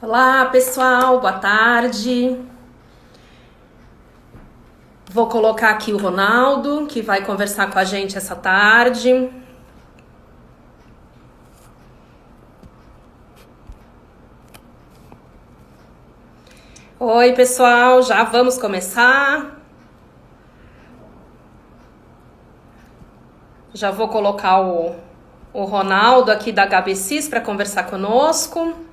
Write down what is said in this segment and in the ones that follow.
Olá, pessoal, boa tarde. Vou colocar aqui o Ronaldo, que vai conversar com a gente essa tarde. Oi, pessoal, já vamos começar. Já vou colocar o Ronaldo aqui da HBCs para conversar conosco.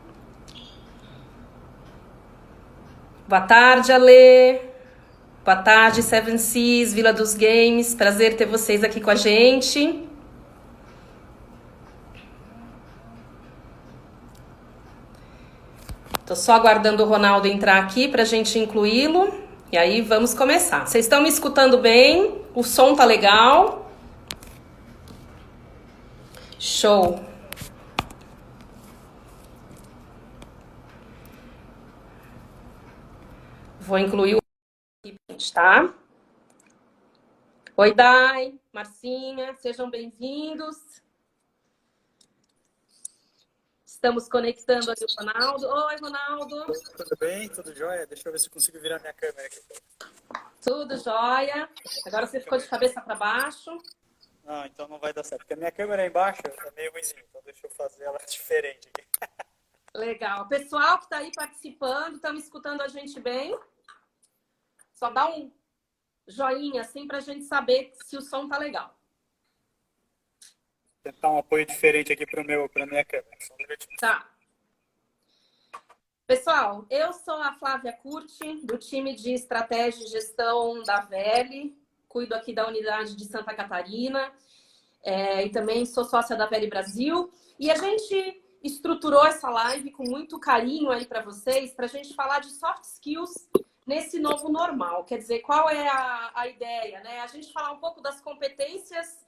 Boa tarde, Ale. Boa tarde, Seven Seas, Vila dos Games. Prazer ter vocês aqui com a gente. Tô só aguardando o Ronaldo entrar aqui para a gente incluí-lo. E aí vamos começar. Vocês estão me escutando bem? O som tá legal? Show. Vou incluir o aqui, tá? Oi, Dai, Marcinha, sejam bem-vindos. Estamos conectando aqui o Ronaldo. Oi, Ronaldo. Tudo bem? Tudo jóia? Deixa eu ver se eu consigo virar minha câmera aqui. Tudo jóia. Agora você ficou de cabeça para baixo. Não, então não vai dar certo. Porque a minha câmera é embaixo é meio ruimzinha, então deixa eu fazer ela diferente aqui. Legal. Pessoal que está aí participando, estão escutando a gente bem? Só dá um joinha assim para a gente saber se o som tá legal. Tentar um apoio diferente aqui para minha câmera. Tá. Pessoal, eu sou a Flávia Curti, do time de estratégia e gestão da VL, cuido aqui da unidade de Santa Catarina, e também sou sócia da VL Brasil. E a gente estruturou essa live com muito carinho aí para vocês, para a gente falar de soft skills nesse novo normal. Quer dizer, qual é a ideia, né? A gente falar um pouco das competências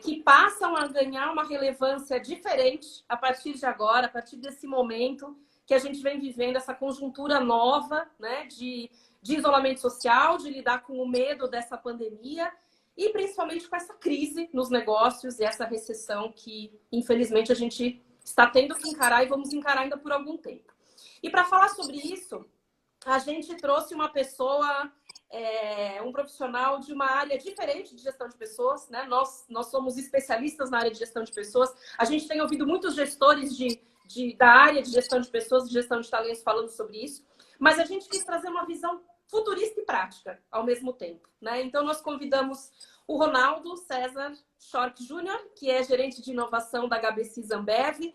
que passam a ganhar uma relevância diferente a partir de agora, a partir desse momento que a gente vem vivendo, essa conjuntura nova, né, de isolamento social, de lidar com o medo dessa pandemia e principalmente com essa crise nos negócios e essa recessão que, infelizmente, a gente está tendo que encarar e vamos encarar ainda por algum tempo. E para falar sobre isso, a gente trouxe uma pessoa, um profissional de uma área diferente de gestão de pessoas, né? Nós somos especialistas na área de gestão de pessoas. A gente tem ouvido muitos gestores da área de gestão de pessoas, de gestão de talentos falando sobre isso, mas a gente quis trazer uma visão futurista e prática ao mesmo tempo, né? Então nós convidamos o Ronaldo César Schork Júnior, que é gerente de inovação da HBC Ambev.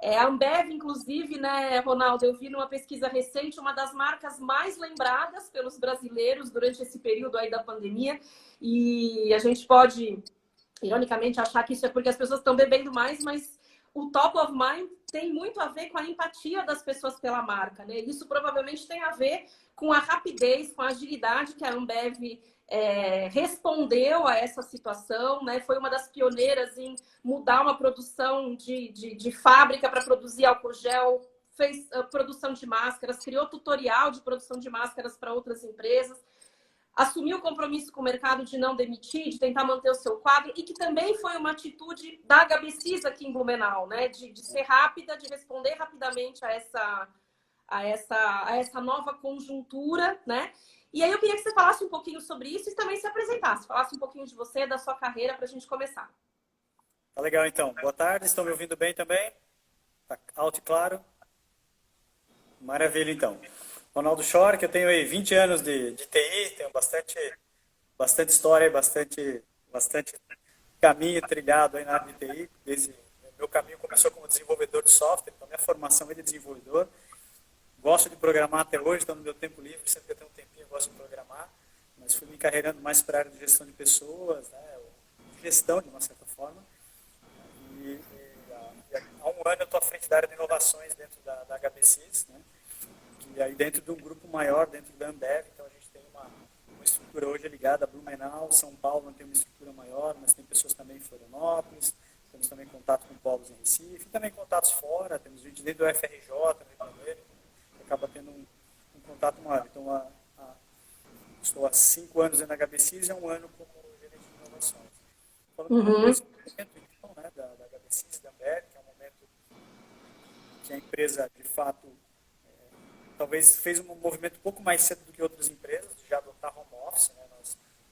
A Ambev, inclusive, né, Ronaldo, eu vi numa pesquisa recente, uma das marcas mais lembradas pelos brasileiros durante esse período aí da pandemia, e a gente pode, ironicamente, achar que isso é porque as pessoas estão bebendo mais, mas o top of mind tem muito a ver com a empatia das pessoas pela marca, né? Isso provavelmente tem a ver com a rapidez, com a agilidade que a Ambev respondeu a essa situação, né? Foi uma das pioneiras em mudar uma produção de fábrica para produzir álcool gel, fez produção de máscaras, criou tutorial de produção de máscaras para outras empresas, assumiu o compromisso com o mercado de não demitir, de tentar manter o seu quadro, e que também foi uma atitude da HBCs aqui em Blumenau, né? De ser rápida, de responder rapidamente a essa nova conjuntura, né? E aí eu queria que você falasse um pouquinho sobre isso e também se apresentasse, falasse um pouquinho de você, da sua carreira, para a gente começar. Tá legal, então. Boa tarde, estão me ouvindo bem também? Tá alto e claro? Maravilha, então. Ronaldo Schork, eu tenho aí 20 anos de TI, tenho bastante história, bastante caminho trilhado aí na área de TI. Meu caminho começou como desenvolvedor de software, então minha formação é de desenvolvedor. Gosto de programar até hoje, então no meu tempo livre, sempre que eu tenho um tempinho, eu gosto de programar. Mas fui me encarregando mais para a área de gestão de pessoas, né, gestão de uma certa forma. Há um ano eu estou à frente da área de inovações dentro da HBCs, né, e aí dentro de um grupo maior, dentro da Ambev, então a gente tem uma estrutura hoje ligada a Blumenau, São Paulo não tem uma estrutura maior, mas tem pessoas também em Florianópolis, temos também contato com polos em Recife, também contatos fora, temos gente dentro do FRJ, no Rio de Janeiro, acaba tendo um contato maior. Então, estou há 5 anos na HBCs e há um ano como gerente de inovações. Falando um pouco desse momento, então, né, da HBCs, da Ambev, que é um momento que a empresa, de fato, talvez fez um movimento um pouco mais cedo do que outras empresas, de já adotar home office. Né?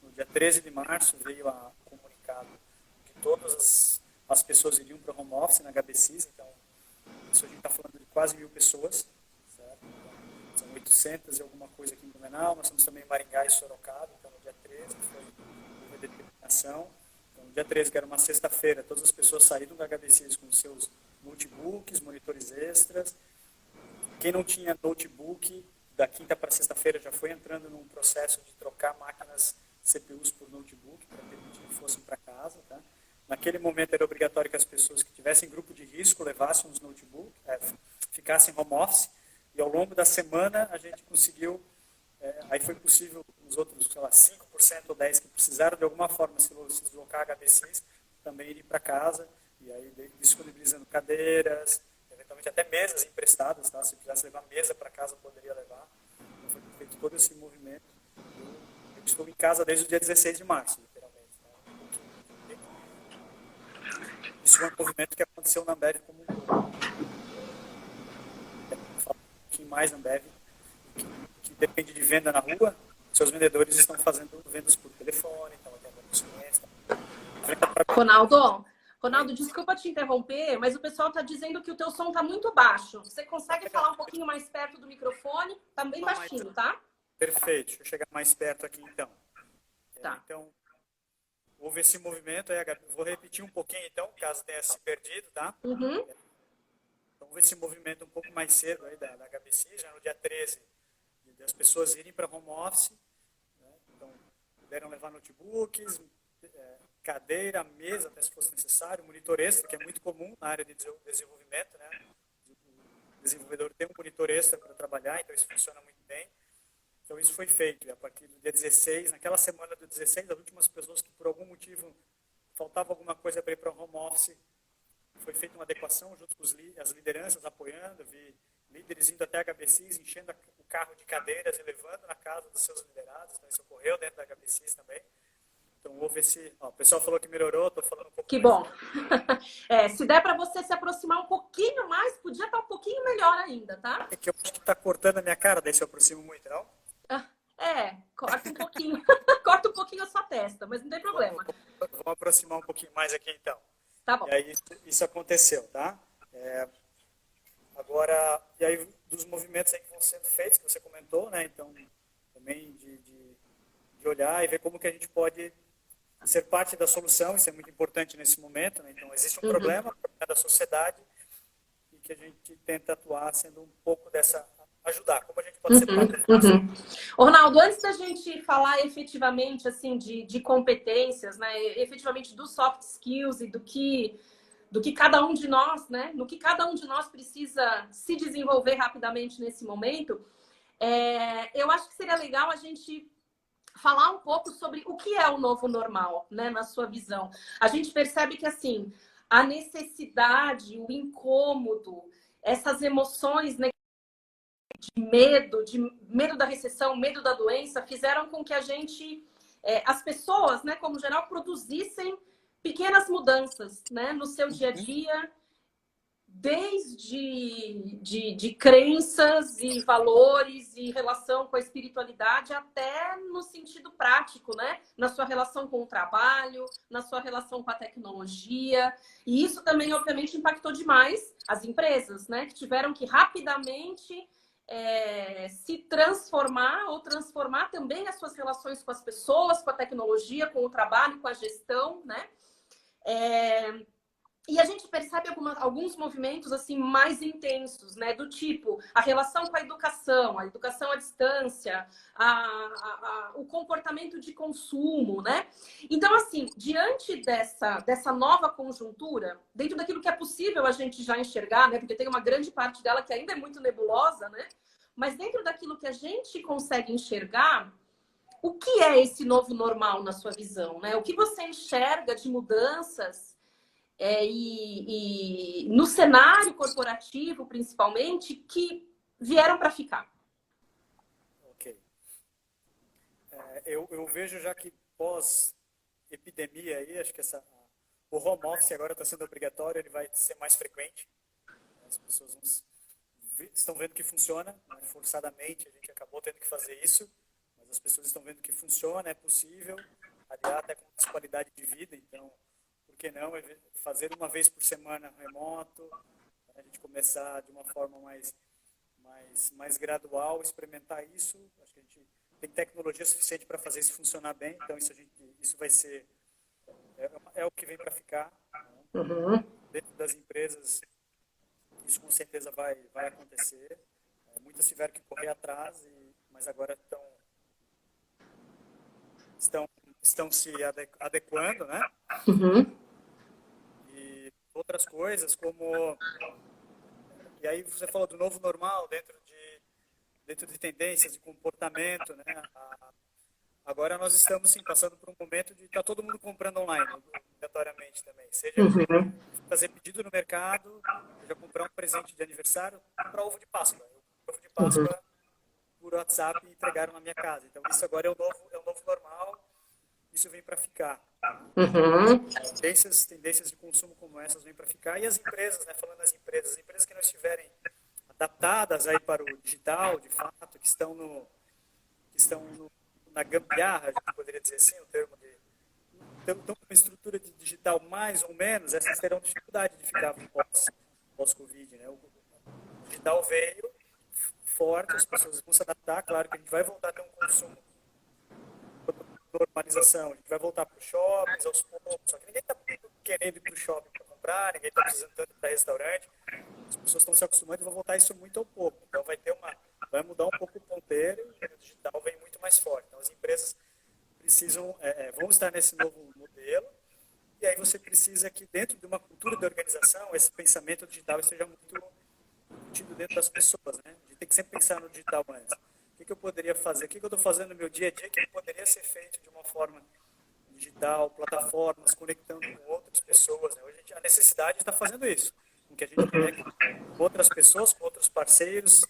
No dia 13 de março veio o comunicado que todas as pessoas iriam para home office na HBCs, então isso a gente está falando de quase 1.000 pessoas, certo? Então, são 800 e alguma coisa aqui em Blumenau, nós temos também Maringá e Sorocaba, então no dia 13 foi a determinação. Então, no dia 13, que era uma sexta-feira, todas as pessoas saíram da HBCs com seus notebooks, monitores extras. Quem não tinha notebook, da quinta para sexta-feira já foi entrando num processo de trocar máquinas CPUs por notebook, para permitir que fossem para casa. Tá? Naquele momento era obrigatório que as pessoas que tivessem grupo de risco levassem os notebooks, ficassem home office, e ao longo da semana a gente conseguiu, aí foi possível os outros, sei lá, 5% ou 10% que precisaram de alguma forma se deslocar a HBCs, também ir para casa, e aí disponibilizando cadeiras, eventualmente até mesas emprestadas, tá? Se quisesse levar mesa para casa, poderia levar. Então foi feito todo esse movimento. Eu estou em casa desde o dia 16 de março, literalmente. Né? Isso é um movimento que aconteceu na Ambev como um todo. Vou falar um pouquinho mais na Ambev, que depende de venda na rua. Seus vendedores estão fazendo vendas por telefone, estão atendendo os clientes. Ronaldo, desculpa te interromper, mas o pessoal está dizendo que o teu som está muito baixo. Você consegue falar um pouquinho mais perto do microfone? Está bem baixinho, tá? Perfeito. Deixa eu chegar mais perto aqui, então. Tá. Então, houve esse movimento. Vou repetir um pouquinho, então, caso tenha se perdido, tá? Uhum. Então, houve esse movimento um pouco mais cedo aí da HBC, já no dia 13, das pessoas irem para home office. Né? Então, puderam levar notebooks, cadeira, mesa, até se fosse necessário, monitor extra, que é muito comum na área de desenvolvimento, né? O desenvolvedor tem um monitor extra para trabalhar, então isso funciona muito bem. Então isso foi feito, e a partir do dia 16, naquela semana do 16, as últimas pessoas que por algum motivo faltava alguma coisa para ir para o home office, foi feita uma adequação junto com as lideranças apoiando, vi líderes indo até a HBCs, enchendo o carro de cadeiras e levando na casa dos seus liderados, então isso ocorreu dentro da HBCs também. Então, houve esse... Ó, o pessoal falou que melhorou, estou falando um pouco que mais. Bom. Se der para você se aproximar um pouquinho mais, podia estar um pouquinho melhor ainda, tá? É que eu acho que está cortando a minha cara, daí se eu aproximo muito, não? Corta um pouquinho. Corta um pouquinho a sua testa, mas não tem problema. Vamos aproximar um pouquinho mais aqui, então. Tá bom. E aí, isso aconteceu, tá? Agora, e aí, dos movimentos aí que vão sendo feitos, que você comentou, né? Então, também de olhar e ver como que a gente pode ser parte da solução, isso é muito importante nesse momento, né? Então, existe um problema da sociedade e que a gente tenta atuar sendo um pouco dessa... ajudar, como a gente pode ser parte dessa. Ronaldo, antes da gente falar efetivamente assim, de competências, né? Efetivamente dos soft skills e do que cada um de nós, né? No que cada um de nós precisa se desenvolver rapidamente nesse momento, eu acho que seria legal a gente falar um pouco sobre o que é o novo normal, né, na sua visão. A gente percebe que, assim, a necessidade, o incômodo, essas emoções, né, de medo da recessão, medo da doença, fizeram com que a gente, as pessoas, né, como geral, produzissem pequenas mudanças, né, no seu dia a dia, desde de crenças e valores e relação com a espiritualidade até no sentido prático, né? Na sua relação com o trabalho, na sua relação com a tecnologia. E isso também, obviamente, impactou demais as empresas, né? Que tiveram que rapidamente se transformar ou transformar também as suas relações com as pessoas, com a tecnologia, com o trabalho, com a gestão, né? E a gente percebe alguns movimentos assim mais intensos, né? Do tipo a relação com a educação à distância, o comportamento de consumo, né? Então, assim, diante dessa nova conjuntura, dentro daquilo que é possível a gente já enxergar, né? Porque tem uma grande parte dela que ainda é muito nebulosa, né? Mas dentro daquilo que a gente consegue enxergar, o que é esse novo normal na sua visão, né? O que você enxerga de mudanças e no cenário corporativo, principalmente, que vieram para ficar? Ok. Eu vejo já que pós-epidemia aí, acho que o home office agora está sendo obrigatório, ele vai ser mais frequente. As pessoas estão vendo que funciona, né? Forçadamente a gente acabou tendo que fazer isso, mas as pessoas estão vendo que funciona, é possível, aliar até com mais qualidade de vida, então, por que não fazer uma vez por semana remoto, a gente começar de uma forma mais gradual, experimentar isso. Acho que a gente tem tecnologia suficiente para fazer isso funcionar bem, então isso vai ser, é o que vem para ficar. Né? Uhum. Dentro das empresas, isso com certeza vai acontecer. Muitas tiveram que correr atrás, mas agora estão se adequando, né? Uhum. E outras coisas como... E aí você falou do novo normal dentro de tendências de comportamento, né? Agora nós estamos sim, passando por um momento de estar todo mundo comprando online, obrigatoriamente também. Seja Uhum. fazer pedido no mercado, seja comprar um presente de aniversário, comprar ovo de Páscoa. Eu compro ovo de Uhum. Páscoa por WhatsApp e entregaram na minha casa. Então isso agora é o novo normal, isso vem para ficar. Uhum. Tendências de consumo como essas vêm para ficar. E as empresas, né, falando das empresas, as empresas que não estiverem adaptadas aí para o digital, de fato, que na gambiarra, a gente poderia dizer assim, o termo de estão com uma estrutura de digital mais ou menos, essas terão dificuldade de ficar pós-Covid, né? O digital veio forte, as pessoas vão se adaptar, claro que a gente vai voltar a ter um consumo normalização, a gente vai voltar para os shoppings aos poucos, só que ninguém está querendo ir para o shopping para comprar, ninguém está precisando tanto ir para restaurante, as pessoas estão se acostumando e vão voltar isso muito ao pouco, então vai mudar um pouco o ponteiro e o digital vem muito mais forte, então as empresas vão estar nesse novo modelo, e aí você precisa que dentro de uma cultura de organização, esse pensamento digital esteja muito embutido dentro das pessoas, né? A gente tem que sempre pensar no digital antes. O que eu poderia fazer? O que eu estou fazendo no meu dia a dia que poderia ser feito de uma forma digital, plataformas, conectando com outras pessoas, né? Hoje a necessidade está fazendo isso, com que a gente conecte com outras pessoas, com outros parceiros,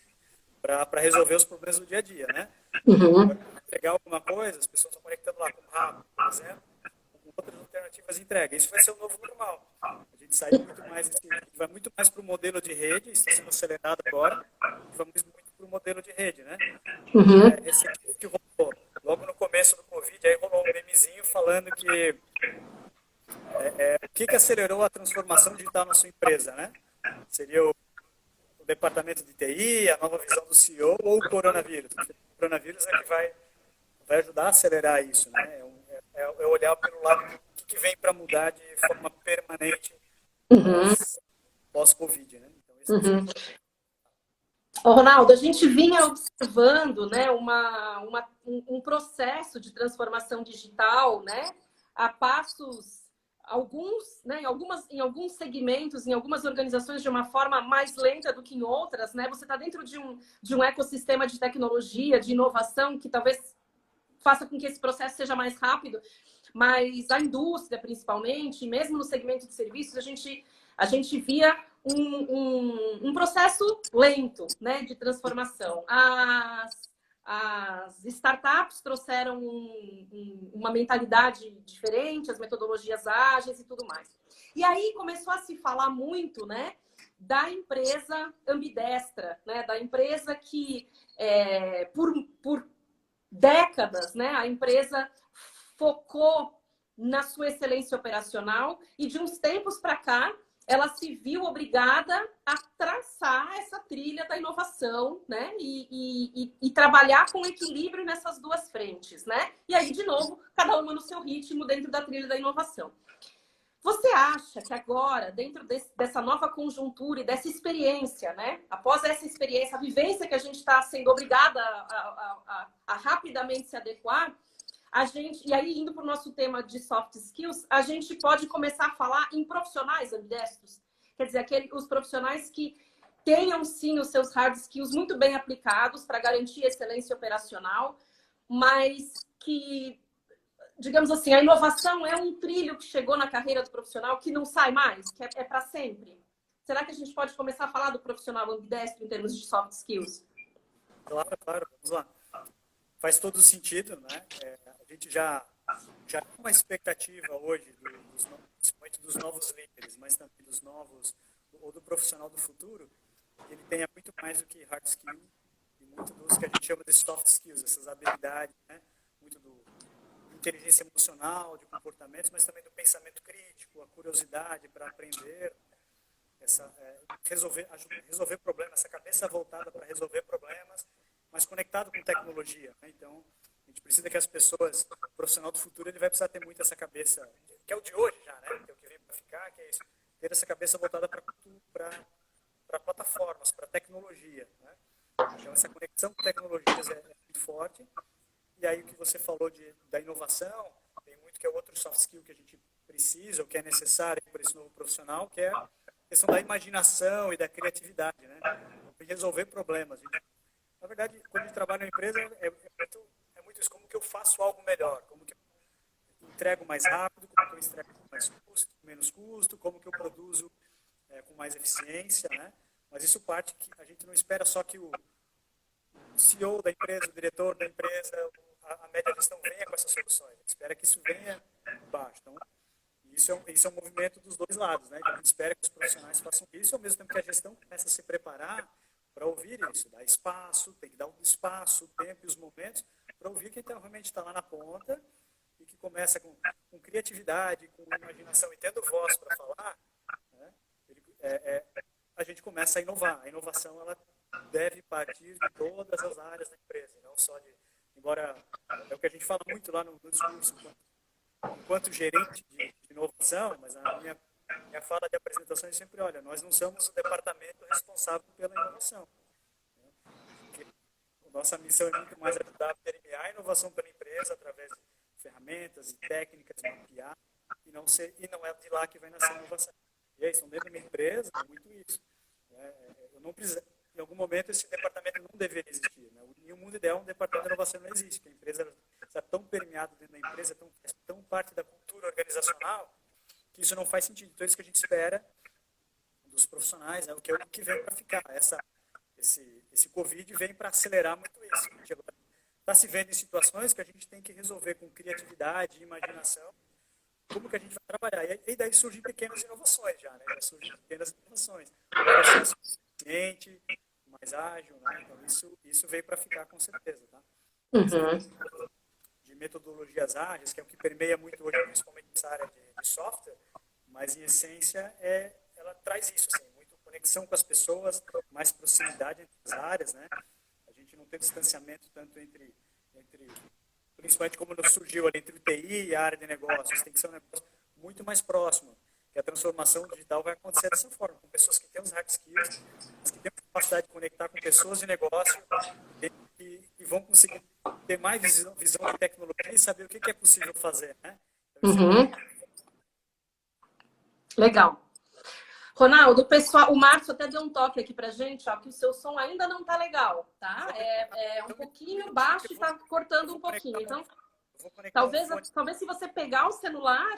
para resolver os problemas do dia a dia, né? Uhum. Pegar alguma coisa, as pessoas estão conectando lá com o Rabo, por exemplo, com outras alternativas de entrega. Isso vai ser o novo normal. A gente vai muito mais para o modelo de rede, está sendo acelerado agora, e vamos muito para o modelo de rede, né? Uhum. Esse aqui que rolou, logo no começo do Covid, aí rolou um memezinho falando que o que acelerou a transformação digital na sua empresa, né? Seria o departamento de TI, a nova visão do CEO ou o coronavírus? O coronavírus é que vai ajudar a acelerar isso, né? É olhar pelo lado do que vem para mudar de forma permanente Uhum. pós-Covid, né? Então, esse Uhum. Ô, Ronaldo, a gente vinha observando, né, um processo de transformação digital, né, a passos, alguns, né, em alguns segmentos, em algumas organizações de uma forma mais lenta do que em outras, né? Você está dentro de um ecossistema de tecnologia, de inovação, que talvez faça com que esse processo seja mais rápido, mas a indústria, principalmente, mesmo no segmento de serviços, a gente via um processo lento, né, de transformação. As startups trouxeram uma mentalidade diferente, as metodologias ágeis e tudo mais. E aí começou a se falar muito, né, da empresa ambidestra, né, da empresa que, por décadas, né, a empresa focou na sua excelência operacional e de uns tempos para cá ela se viu obrigada a traçar essa trilha da inovação, né? E trabalhar com equilíbrio nessas duas frentes, né? E aí, de novo, cada uma no seu ritmo dentro da trilha da inovação. Você acha que agora, dentro dessa nova conjuntura e dessa experiência, né? Após essa experiência, a vivência que a gente está sendo obrigada a rapidamente se adequar, a gente, e aí indo para o nosso tema de soft skills, a gente pode começar a falar em profissionais ambidestros. Quer dizer, os profissionais que tenham sim os seus hard skills muito bem aplicados para garantir excelência operacional, mas que, digamos assim, a inovação é um trilho que chegou na carreira do profissional que não sai mais, que é para sempre. Será que a gente pode começar a falar do profissional ambidestro em termos de soft skills? Claro, vamos lá. Faz todo sentido, né? A gente já tem uma expectativa hoje, principalmente dos novos líderes, mas também dos novos, ou do profissional do futuro, que ele tenha muito mais do que hard skill e muito dos que a gente chama de soft skills, essas habilidades, né? Muito do inteligência emocional, de comportamentos, mas também do pensamento crítico, a curiosidade para aprender, resolver problemas, essa cabeça voltada para resolver problemas, mas conectado com tecnologia, né? Então, a gente precisa que as pessoas, o profissional do futuro, ele vai precisar ter muito essa cabeça, que é o de hoje já, né? Que é o que vem para ficar, que é isso, ter essa cabeça voltada para plataformas, para tecnologia, né? Então, essa conexão com tecnologias é muito forte. E aí, o que você falou da inovação, tem muito que é outro soft skill que a gente precisa, ou que é necessário para esse novo profissional, que é a questão da imaginação e da criatividade, né? De resolver problemas. Na verdade, quando a gente trabalha na empresa, é muito isso, como que eu faço algo melhor, como que eu entrego mais rápido, como que eu entrego com mais custo, menos custo, como que eu produzo com mais eficiência, né? Mas isso parte que a gente não espera só que o CEO da empresa, o diretor da empresa, a média gestão venha com essas soluções. A gente espera que isso venha de baixo. Então, isso é um movimento dos dois lados, né? A gente espera que os profissionais façam isso, ao mesmo tempo que a gestão começa a se preparar para ouvir isso, dar espaço, tem que dar um espaço, o tempo e os momentos para ouvir quem realmente está lá na ponta e que começa com criatividade, com imaginação e tendo voz para falar, né? A gente começa a inovar. A inovação, ela deve partir de todas as áreas da empresa, não só embora é o que a gente fala muito lá no discurso, enquanto gerente de inovação, mas a minha fala de apresentação é sempre, olha, nós não somos o departamento responsável pela inovação. Porque a nossa missão é muito mais ajudar a permear a inovação pela empresa através de ferramentas e técnicas, mapear, e não é de lá que vai nascer a inovação. E é isso, dentro da minha empresa, é muito isso. Eu não preciso, em algum momento, esse departamento não deveria existir. Né? Em um mundo ideal, um departamento de inovação não existe, porque a empresa está tão permeada dentro da empresa, tão parte da cultura organizacional, que isso não faz sentido. Então, é isso que a gente espera dos profissionais, né? O que é o que vem para ficar. Esse Covid vem para acelerar muito isso. A gente está se vendo em situações que a gente tem que resolver com criatividade e imaginação como que a gente vai trabalhar. E daí surgem pequenas inovações já, né? Já surgem pequenas inovações. Um processo eficiente, mais ágil, né? Então, isso veio para ficar com certeza, tá? Uhum. De metodologias ágeis, que é o que permeia muito hoje, principalmente nessa área de software, mas em essência ela traz isso, assim, muito conexão com as pessoas, mais proximidade entre as áreas, né? A gente não tem distanciamento tanto entre principalmente como surgiu ali entre o TI e a área de negócios, tem que ser um negócio muito mais próximo, que a transformação digital vai acontecer dessa forma, com pessoas que têm os hard skills, que têm a capacidade de conectar com pessoas de negócio e vão conseguir ter mais visão de tecnologia e saber o que é possível fazer, né? Uhum. Legal. Ronaldo, o pessoal, o Márcio até deu um toque aqui pra gente, ó, que o seu som ainda não tá legal, tá? É um pouquinho baixo e tá cortando um pouquinho. Então, talvez se você pegar o celular,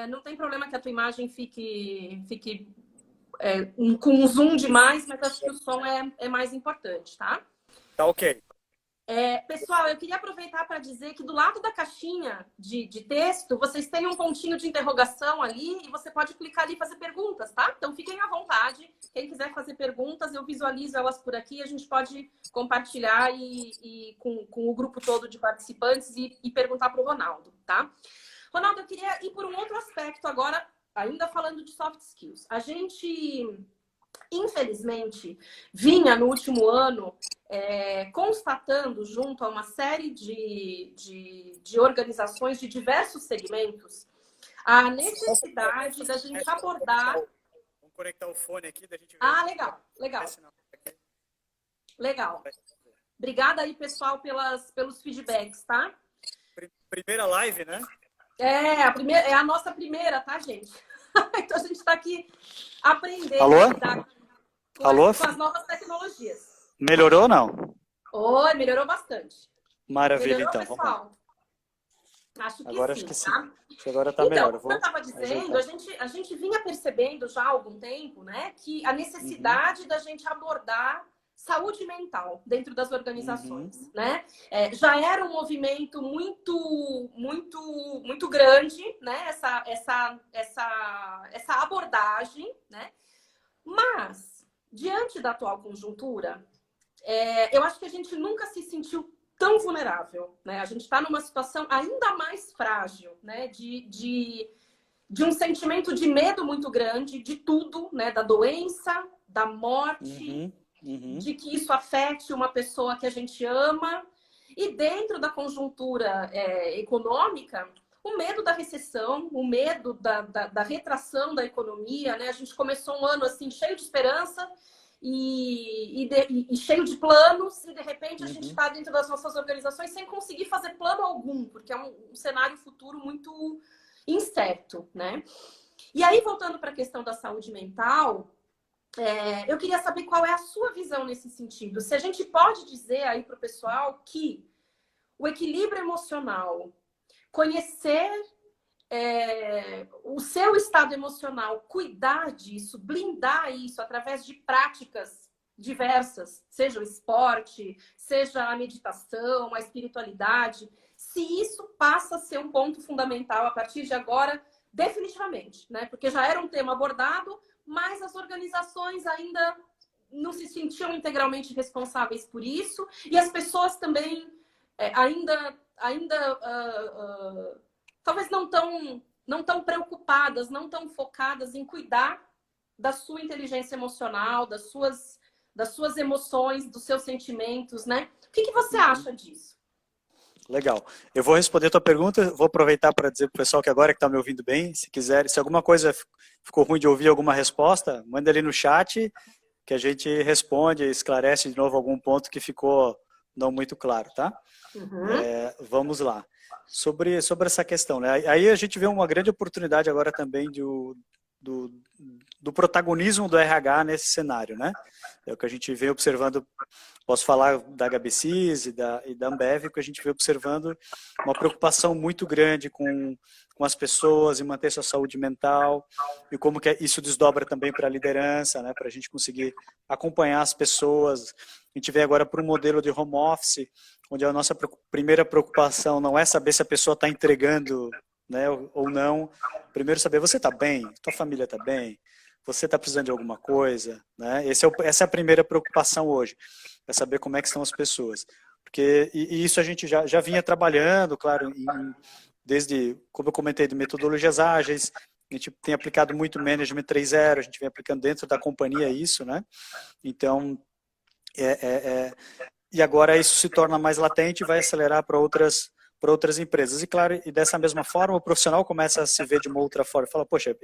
não tem problema que a tua imagem fique com um zoom demais, mas acho que o som é mais importante, tá? Tá ok. Pessoal, eu queria aproveitar para dizer que do lado da caixinha de texto, vocês têm um pontinho de interrogação ali e você pode clicar ali e fazer perguntas, tá? Então, fiquem à vontade. Quem quiser fazer perguntas, eu visualizo elas por aqui. A gente pode compartilhar com o grupo todo de participantes e perguntar para o Ronaldo, tá? Ronaldo, eu queria ir por um outro aspecto agora, ainda falando de soft skills. A gente, infelizmente, vinha no último ano constatando, junto a uma série de organizações de diversos segmentos, a necessidade da gente abordar... Vamos conectar o fone aqui, da gente ver. Ah, legal. Legal. Obrigada aí, pessoal, pelos feedbacks, tá? Primeira live, né? É a nossa primeira, tá, gente? Então, a gente está aqui aprendendo Alô? a lidar com as novas tecnologias. Melhorou ou não? Oi, melhorou bastante. Maravilha, Melhorou, então. pessoal? Acho que agora sim, acho que sim. tá? Acho que agora tá então, melhor. como eu estava dizendo, a gente vinha percebendo já há algum tempo, né, que a necessidade da gente abordar saúde mental dentro das organizações, né? Já era um movimento muito grande, né? Essa abordagem, né? Mas diante da atual conjuntura, eu acho que a gente nunca se sentiu tão vulnerável, né? A gente está numa situação ainda mais frágil, né? De um sentimento de medo muito grande de tudo, né? Da doença, da morte, de que isso afete uma pessoa que a gente ama. E dentro da conjuntura econômica, o medo da recessão, o medo da retração da economia, né? A gente começou um ano assim cheio de esperança e cheio de planos, e de repente a gente está dentro das nossas organizações sem conseguir fazer plano algum, porque é um cenário futuro muito incerto, né? E aí, voltando para a questão da saúde mental, eu queria saber qual é a sua visão nesse sentido. Se a gente pode dizer aí para o pessoal que o equilíbrio emocional, conhecer o seu estado emocional, cuidar disso, blindar isso através de práticas diversas, seja o esporte, seja a meditação, a espiritualidade, se isso passa a ser um ponto fundamental a partir de agora, definitivamente, né? Porque já era um tema abordado, mas as organizações ainda não se sentiam integralmente responsáveis por isso, e as pessoas também ainda talvez não tão preocupadas, não tão focadas em cuidar da sua inteligência emocional, das suas emoções, dos seus sentimentos, né? O que você acha disso? Legal. Eu vou responder a tua pergunta, vou aproveitar para dizer para o pessoal que agora que está me ouvindo bem, se quiser, se alguma coisa ficou ruim de ouvir alguma resposta, manda ali no chat que a gente responde, esclarece de novo algum ponto que ficou não muito claro, tá? Vamos lá. Sobre essa questão, né? Aí a gente vê uma grande oportunidade agora também do protagonismo do RH nesse cenário, né? É o que a gente vem observando, posso falar da HBCIS e da Ambev, que a gente vem observando uma preocupação muito grande com as pessoas e manter sua saúde mental, e como que isso desdobra também para a liderança, né? Para a gente conseguir acompanhar as pessoas. A gente vem agora para um modelo de home office, onde a nossa primeira preocupação não é saber se a pessoa está entregando, né, ou não. Primeiro saber, você está bem? Tua família está bem? Você está precisando de alguma coisa? Né? Essa é a primeira preocupação hoje, é saber como é que estão as pessoas. Porque, e isso a gente já vinha trabalhando, claro, desde, como eu comentei, de metodologias ágeis, a gente tem aplicado muito Management 3.0, a gente vem aplicando dentro da companhia isso, né? Então, e agora isso se torna mais latente e vai acelerar para outras empresas. E claro, e dessa mesma forma, o profissional começa a se ver de uma outra forma. Fala, poxa,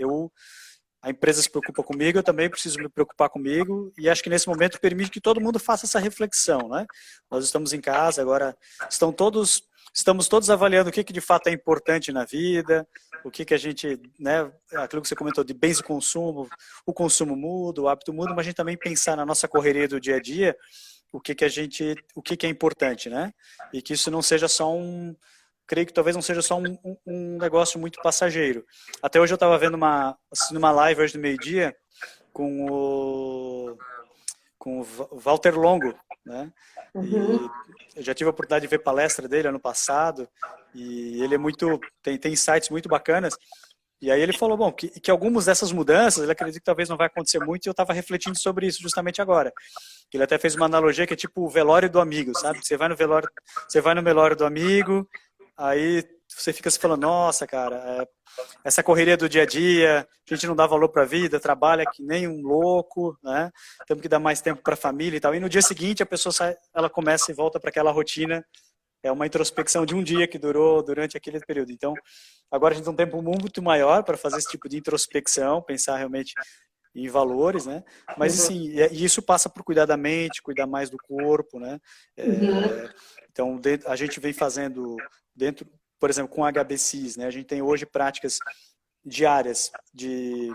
a empresa se preocupa comigo, eu também preciso me preocupar comigo, e acho que nesse momento permite que todo mundo faça essa reflexão, né? Nós estamos em casa, agora estamos todos avaliando o que de fato é importante na vida, o que a gente, né, aquilo que você comentou de bens de consumo, o consumo muda, o hábito muda, mas a gente também pensar na nossa correria do dia a dia, o que é importante, né? E que isso não seja só creio que talvez não seja só um negócio muito passageiro. Até hoje eu estava vendo assistindo uma live hoje do meio-dia com o Walter Longo, né? E eu já tive a oportunidade de ver palestra dele ano passado, e ele tem insights muito bacanas. E aí ele falou, bom, que algumas dessas mudanças, ele acredita que talvez não vai acontecer muito, e eu estava refletindo sobre isso justamente agora. Ele até fez uma analogia que é tipo o velório do amigo, sabe? Você vai no velório do amigo, aí você fica se falando, nossa, cara, essa correria do dia a dia, a gente não dá valor para a vida, trabalha que nem um louco, né? Temos que dar mais tempo para a família e tal. E no dia seguinte a pessoa ela começa e volta para aquela rotina. É uma introspecção de um dia que durou durante aquele período. Então, agora a gente tem um tempo muito maior para fazer esse tipo de introspecção, pensar realmente em valores, né? Mas, sim, isso passa por cuidar da mente, cuidar mais do corpo, né? Então, a gente vem fazendo dentro, por exemplo, com HBCs, né? A gente tem hoje práticas diárias de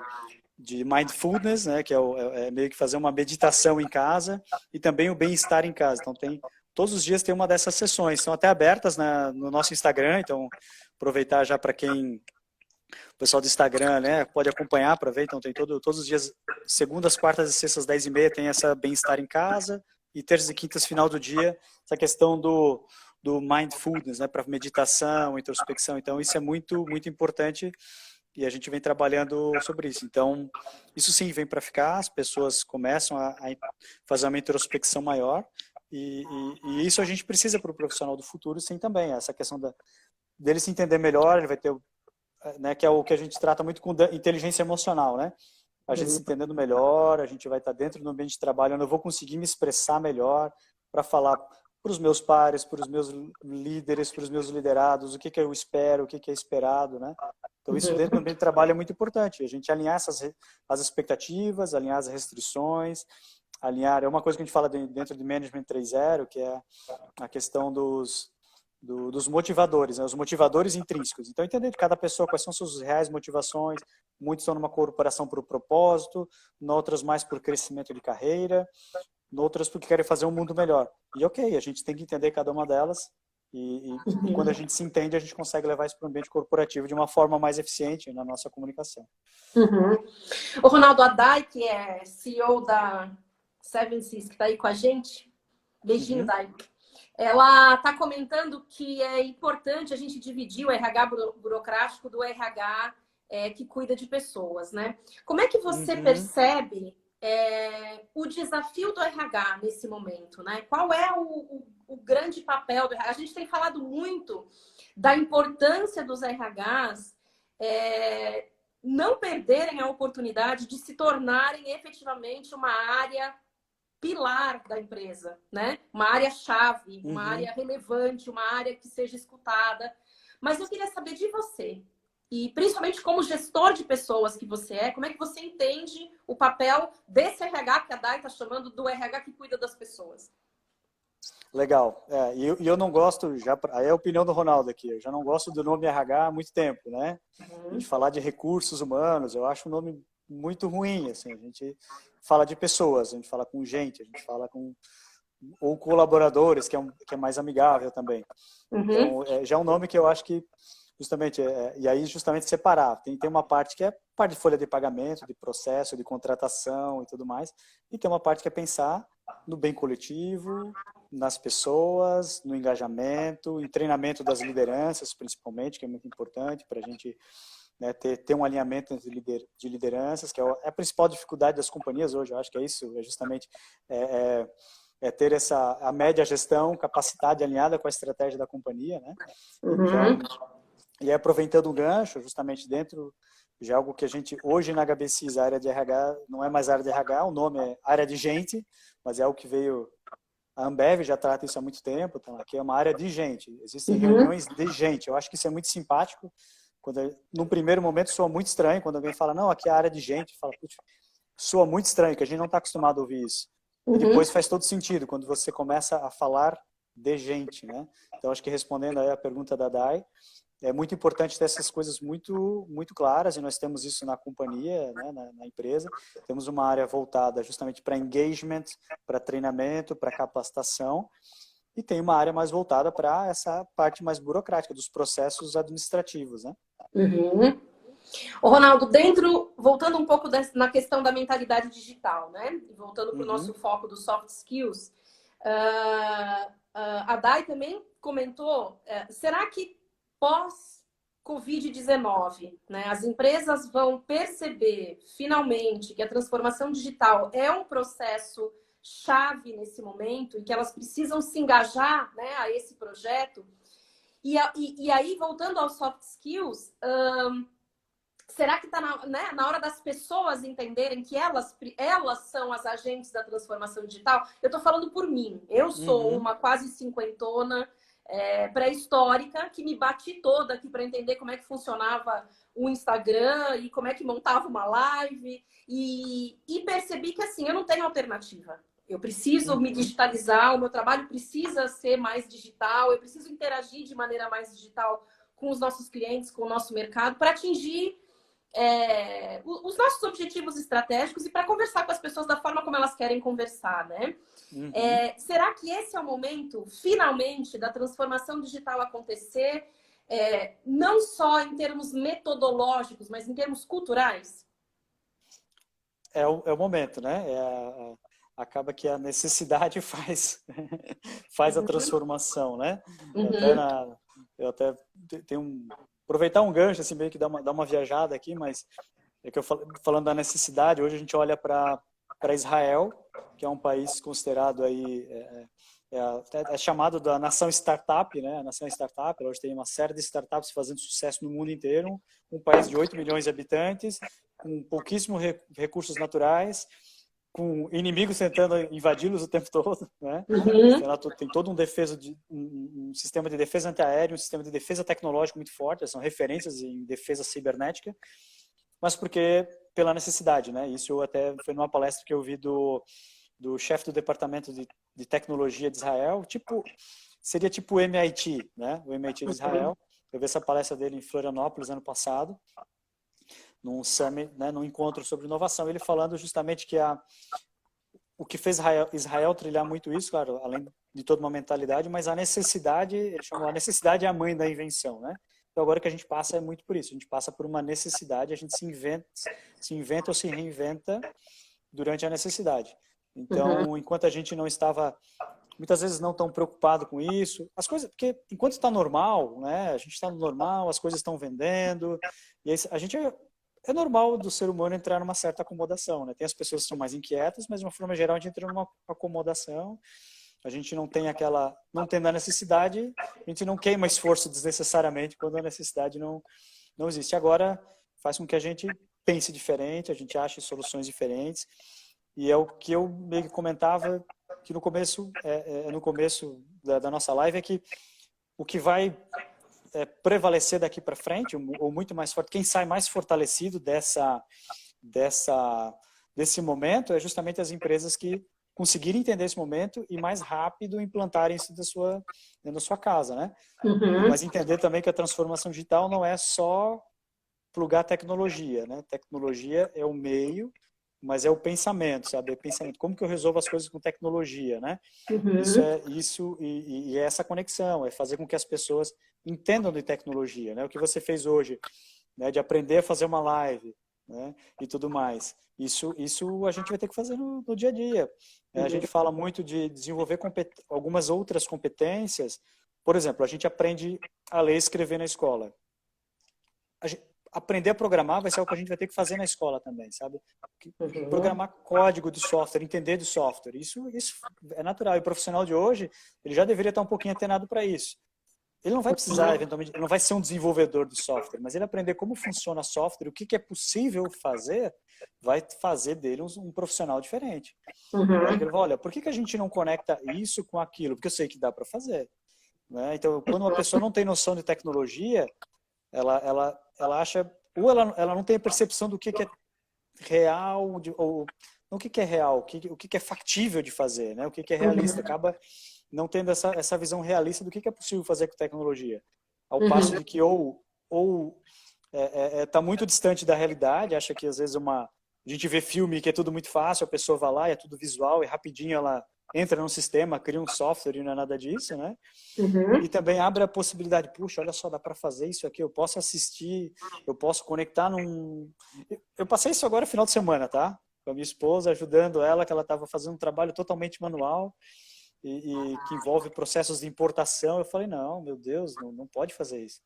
mindfulness, né? Que é meio que fazer uma meditação em casa, e também o bem-estar em casa. Então, todos os dias tem uma dessas sessões, são até abertas no nosso Instagram, então aproveitar já para quem, o pessoal do Instagram, né, pode acompanhar para ver, então tem todos os dias, segundas, quartas e sextas, 10h30, tem essa bem-estar em casa, e terças e quintas, final do dia, essa questão do mindfulness, né, para meditação, introspecção, então isso é muito, muito importante, e a gente vem trabalhando sobre isso. Então, isso sim vem para ficar, as pessoas começam a fazer uma introspecção maior, e isso a gente precisa para o profissional do futuro, sim, também. Essa questão dele se entender melhor, ele vai ter, né, que é o que a gente trata muito com inteligência emocional, né? A gente se entendendo melhor, a gente vai estar dentro do ambiente de trabalho, onde eu vou conseguir me expressar melhor para falar para os meus pares, para os meus líderes, para os meus liderados, o que eu espero, o que é esperado, né? Então, isso dentro do ambiente de trabalho é muito importante. A gente alinhar as expectativas, alinhar as restrições, alinhar... É uma coisa que a gente fala dentro de Management 3.0, que é a questão dos motivadores, né? Os motivadores intrínsecos. Então, entender de cada pessoa quais são suas reais motivações. Muitos estão numa corporação por propósito, outras mais por crescimento de carreira, outras porque querem fazer um mundo melhor. E ok, a gente tem que entender cada uma delas, e quando a gente se entende, a gente consegue levar isso para o ambiente corporativo de uma forma mais eficiente na nossa comunicação. O Ronaldo Adai, que é CEO da Seven Seas, que está aí com a gente, beijinho, Dai. Ela está comentando que é importante a gente dividir o RH burocrático do RH que cuida de pessoas, né? Como é que você percebe o desafio do RH nesse momento, né? Qual é o grande papel do RH? A gente tem falado muito da importância dos RHs não perderem a oportunidade de se tornarem efetivamente uma área pilar da empresa, né? Uma área-chave, uma área relevante, uma área que seja escutada. Mas eu queria saber de você, e principalmente como gestor de pessoas que você é, como é que você entende o papel desse RH que a Dai está chamando do RH que cuida das pessoas? Legal. E eu não gosto, aí é a opinião do Ronaldo aqui, eu já não gosto do nome RH há muito tempo, né? A gente falar de recursos humanos, eu acho um nome muito ruim, assim, a gente fala de pessoas, a gente fala com gente, a gente fala com ou colaboradores, que é mais amigável também. Então, já é um nome que eu acho que justamente, e aí justamente separar, tem uma parte que é parte de folha de pagamento, de processo, de contratação e tudo mais, e tem uma parte que é pensar no bem coletivo, nas pessoas, no engajamento, em treinamento das lideranças, principalmente, que é muito importante para a gente, né, ter um alinhamento de lideranças, que é a principal dificuldade das companhias hoje, eu acho que é isso, é justamente ter a média gestão, capacidade alinhada com a estratégia da companhia, né? Então, e aproveitando o gancho, justamente dentro de algo que a gente, hoje na HBCIS, a área de RH, não é mais área de RH, o nome é área de gente, mas é algo que veio, a Ambev já trata isso há muito tempo, então aqui é uma área de gente, existem reuniões de gente, eu acho que isso é muito simpático, num primeiro momento soa muito estranho, quando alguém fala, não, aqui é a área de gente, fala, putz, soa muito estranho, que a gente não está acostumado a ouvir isso. E depois faz todo sentido, quando você começa a falar de gente, né? Então, acho que respondendo aí a pergunta da Dai, é muito importante ter essas coisas muito, muito claras, e nós temos isso na companhia, né, na empresa. Temos uma área voltada justamente para engagement, para treinamento, para capacitação, e tem uma área mais voltada para essa parte mais burocrática, dos processos administrativos, né? Ô, Ronaldo, voltando um pouco na questão da mentalidade digital, né? Voltando para o nosso foco dos soft skills, a Dai também comentou, será que pós-Covid-19, né, as empresas vão perceber finalmente que a transformação digital é um processo chave nesse momento e que elas precisam se engajar, né, a esse projeto? E aí, voltando aos soft skills, será que está na hora das pessoas entenderem que elas são as agentes da transformação digital? Eu estou falando por mim. Eu sou uma quase cinquentona pré-histórica que me bati toda aqui para entender como é que funcionava o Instagram e como é que montava uma live. E percebi que, assim, eu não tenho alternativa. Eu preciso me digitalizar, o meu trabalho precisa ser mais digital, eu preciso interagir de maneira mais digital com os nossos clientes, com o nosso mercado, para atingir os nossos objetivos estratégicos e para conversar com as pessoas da forma como elas querem conversar, né? Será que esse é o momento, finalmente, da transformação digital acontecer, não só em termos metodológicos, mas em termos culturais? É o momento, né? Acaba que a necessidade faz a transformação, né? Eu até tenho aproveitar um gancho, assim, meio que dar uma viajada aqui, mas é que eu falando da necessidade, hoje a gente olha para Israel, que é um país considerado aí, é chamado da nação startup, né? A nação startup, hoje tem uma série de startups fazendo sucesso no mundo inteiro, um país de 8 milhões de habitantes, com pouquíssimos recursos naturais, com inimigos tentando invadi-los o tempo todo, né? Tem todo um sistema de defesa antiaérea, um sistema de defesa tecnológico muito forte, são referências em defesa cibernética, mas porque pela necessidade, né? Isso até foi numa palestra que eu vi do chefe do departamento de tecnologia de Israel, seria tipo o MIT, né? O MIT de Israel. Eu vi essa palestra dele em Florianópolis ano passado, num summit, né, num encontro sobre inovação, ele falando justamente que o que fez Israel trilhar muito isso, claro, além de toda uma mentalidade, mas a necessidade, ele chamou a necessidade é a mãe da invenção, né? Então agora o que a gente passa é muito por isso, a gente passa por uma necessidade, a gente se inventa ou se reinventa durante a necessidade. Então, enquanto a gente não estava, muitas vezes não tão preocupado com isso, as coisas, porque enquanto está normal, né, a gente está no normal, as coisas estão vendendo, e aí a gente é normal do ser humano entrar numa certa acomodação, né? Tem as pessoas que são mais inquietas, mas de uma forma geral a gente entra numa acomodação, a gente não tem não tendo a necessidade, a gente não queima esforço desnecessariamente quando a necessidade não existe. Agora faz com que a gente pense diferente, a gente ache soluções diferentes, e é o que eu meio que comentava que no começo da nossa live é que o que vai prevalecer daqui para frente, ou muito mais forte, quem sai mais fortalecido desse momento é justamente as empresas que conseguirem entender esse momento e mais rápido implantarem isso dentro da sua casa, né? Mas entender também que a transformação digital não é só plugar tecnologia, né? Tecnologia é o meio, mas é o pensamento, sabe? É pensamento. Como que eu resolvo as coisas com tecnologia, né? Isso e é essa conexão, é fazer com que as pessoas entendam de tecnologia, né? O que você fez hoje, né? De aprender a fazer uma live, né? E tudo mais. Isso a gente vai ter que fazer no dia a dia. A gente fala muito de desenvolver algumas outras competências. Por exemplo, a gente aprende a ler e escrever na escola. Aprender a programar vai ser o que a gente vai ter que fazer na escola também, sabe? Programar código de software, entender de software, isso é natural. E o profissional de hoje, ele já deveria estar um pouquinho antenado para isso. Ele não vai precisar, eventualmente, ele não vai ser um desenvolvedor de software, mas ele aprender como funciona software, o que é possível fazer, vai fazer dele um profissional diferente. Ele fala, olha, por que a gente não conecta isso com aquilo? Porque eu sei que dá para fazer. Né? Então, quando uma pessoa não tem noção de tecnologia, ela acha, ou ela não tem a percepção do que é real, ou não o que é real, o que é factível de fazer, né? O que é realista, acaba não tendo essa visão realista do que é possível fazer com tecnologia. Ao passo de que está muito distante da realidade, acha que às vezes a gente vê filme que é tudo muito fácil, a pessoa vai lá e é tudo visual e rapidinho ela entra no sistema, cria um software e não é nada disso, né? E também abre a possibilidade, puxa, olha só, dá para fazer isso aqui, eu posso assistir, eu posso conectar Eu passei isso agora no final de semana, tá? Com a minha esposa, ajudando ela, que ela estava fazendo um trabalho totalmente manual e que envolve processos de importação. Eu falei, não, meu Deus, não pode fazer isso.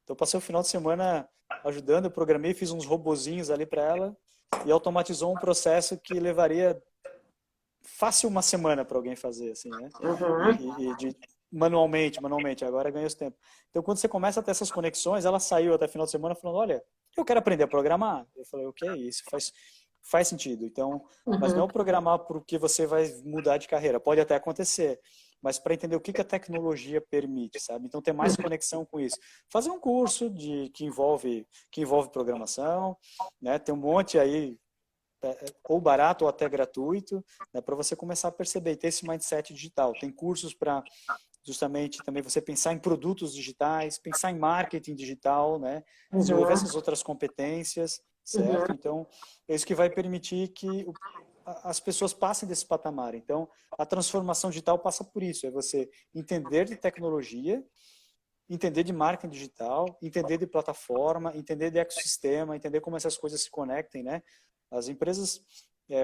Então eu passei o final de semana ajudando, eu programei, fiz uns robozinhos ali para ela e automatizou um processo que levaria fácil uma semana para alguém fazer, assim, né? Manualmente, agora ganha esse tempo. Então, quando você começa a ter essas conexões, ela saiu até final de semana falando, olha, eu quero aprender a programar. Eu falei, ok, isso faz sentido. Então, mas não é programar porque você vai mudar de carreira. Pode até acontecer, mas para entender o que a tecnologia permite, sabe? Então, ter mais conexão com isso. Fazer um curso que envolve programação, né? Tem um monte aí, ou barato ou até gratuito, né? Para você começar a perceber e ter esse mindset digital. Tem cursos para justamente também você pensar em produtos digitais, pensar em marketing digital, né? Desenvolver essas outras competências, certo? Então, é isso que vai permitir que as pessoas passem desse patamar. Então, a transformação digital passa por isso, é você entender de tecnologia, entender de marketing digital, entender de plataforma, entender de ecossistema, entender como essas coisas se conectem, né? As empresas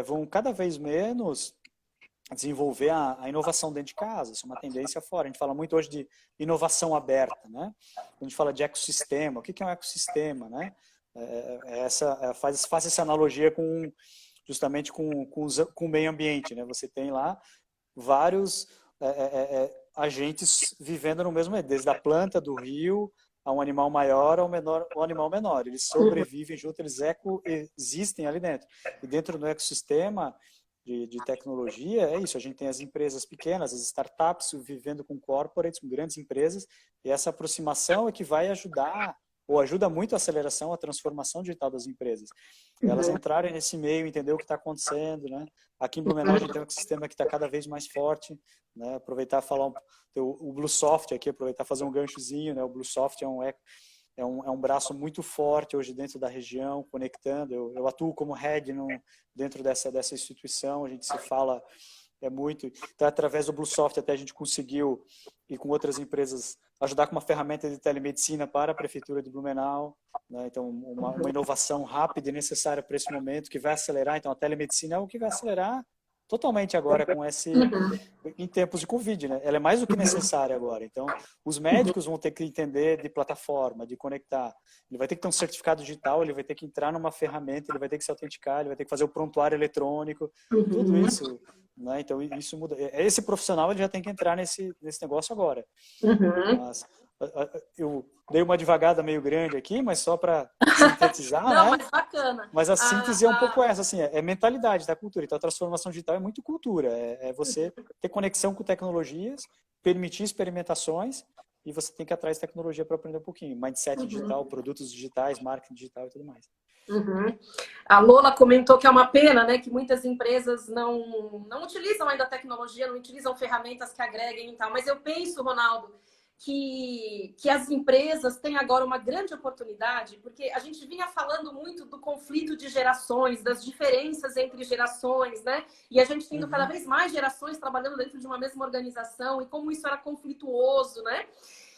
vão cada vez menos desenvolver a inovação dentro de casa. Isso é uma tendência fora. A gente fala muito hoje de inovação aberta, né? Quando a gente fala de ecossistema, o que é um ecossistema, né? Faz essa analogia justamente com o meio ambiente, né? Você tem lá vários agentes vivendo no mesmo meio, desde a planta, do rio, a um animal maior ao animal menor. Eles sobrevivem juntos, eles existem ali dentro. E dentro do ecossistema de tecnologia, é isso, a gente tem as empresas pequenas, as startups vivendo com corporates, com grandes empresas, e essa aproximação é que vai ajudar, ou ajuda muito a aceleração, a transformação digital das empresas. Elas entrarem nesse meio, entender o que está acontecendo, né? Aqui em Blumenau a gente tem um sistema que está cada vez mais forte, né? Aproveitar e falar o BlueSoft aqui, aproveitar e fazer um ganchozinho, né? O BlueSoft é um braço muito forte hoje dentro da região, conectando. Eu atuo como head dentro dessa instituição, a gente se fala muito. Então, através do BlueSoft até a gente conseguiu, e com outras empresas, ajudar com uma ferramenta de telemedicina para a Prefeitura de Blumenau, né? Então, uma inovação rápida e necessária para esse momento, que vai acelerar. Então, a telemedicina é o que vai acelerar totalmente agora em tempos de Covid, né? Ela é mais do que necessária agora. Então, os médicos vão ter que entender de plataforma, de conectar. Ele vai ter que ter um certificado digital, ele vai ter que entrar numa ferramenta, ele vai ter que se autenticar, ele vai ter que fazer o prontuário eletrônico, tudo isso, né? Então, isso muda. Esse profissional ele já tem que entrar nesse negócio agora. Mas eu dei uma devagada meio grande aqui, mas só para sintetizar, Não, né? mas bacana. Mas a síntese é um pouco essa, assim, é mentalidade da cultura. Então, a transformação digital é muito cultura. É você ter conexão com tecnologias, permitir experimentações, e você tem que ir atrás de tecnologia para aprender um pouquinho. Mindset digital, produtos digitais, marketing digital e tudo mais. A Lola comentou que é uma pena, né, que muitas empresas não utilizam ainda a tecnologia, não utilizam ferramentas que agreguem e tal. Mas eu penso, Ronaldo, que as empresas têm agora uma grande oportunidade, porque a gente vinha falando muito do conflito de gerações, das diferenças entre gerações, né? E a gente tendo cada vez mais gerações trabalhando dentro de uma mesma organização e como isso era conflituoso, né?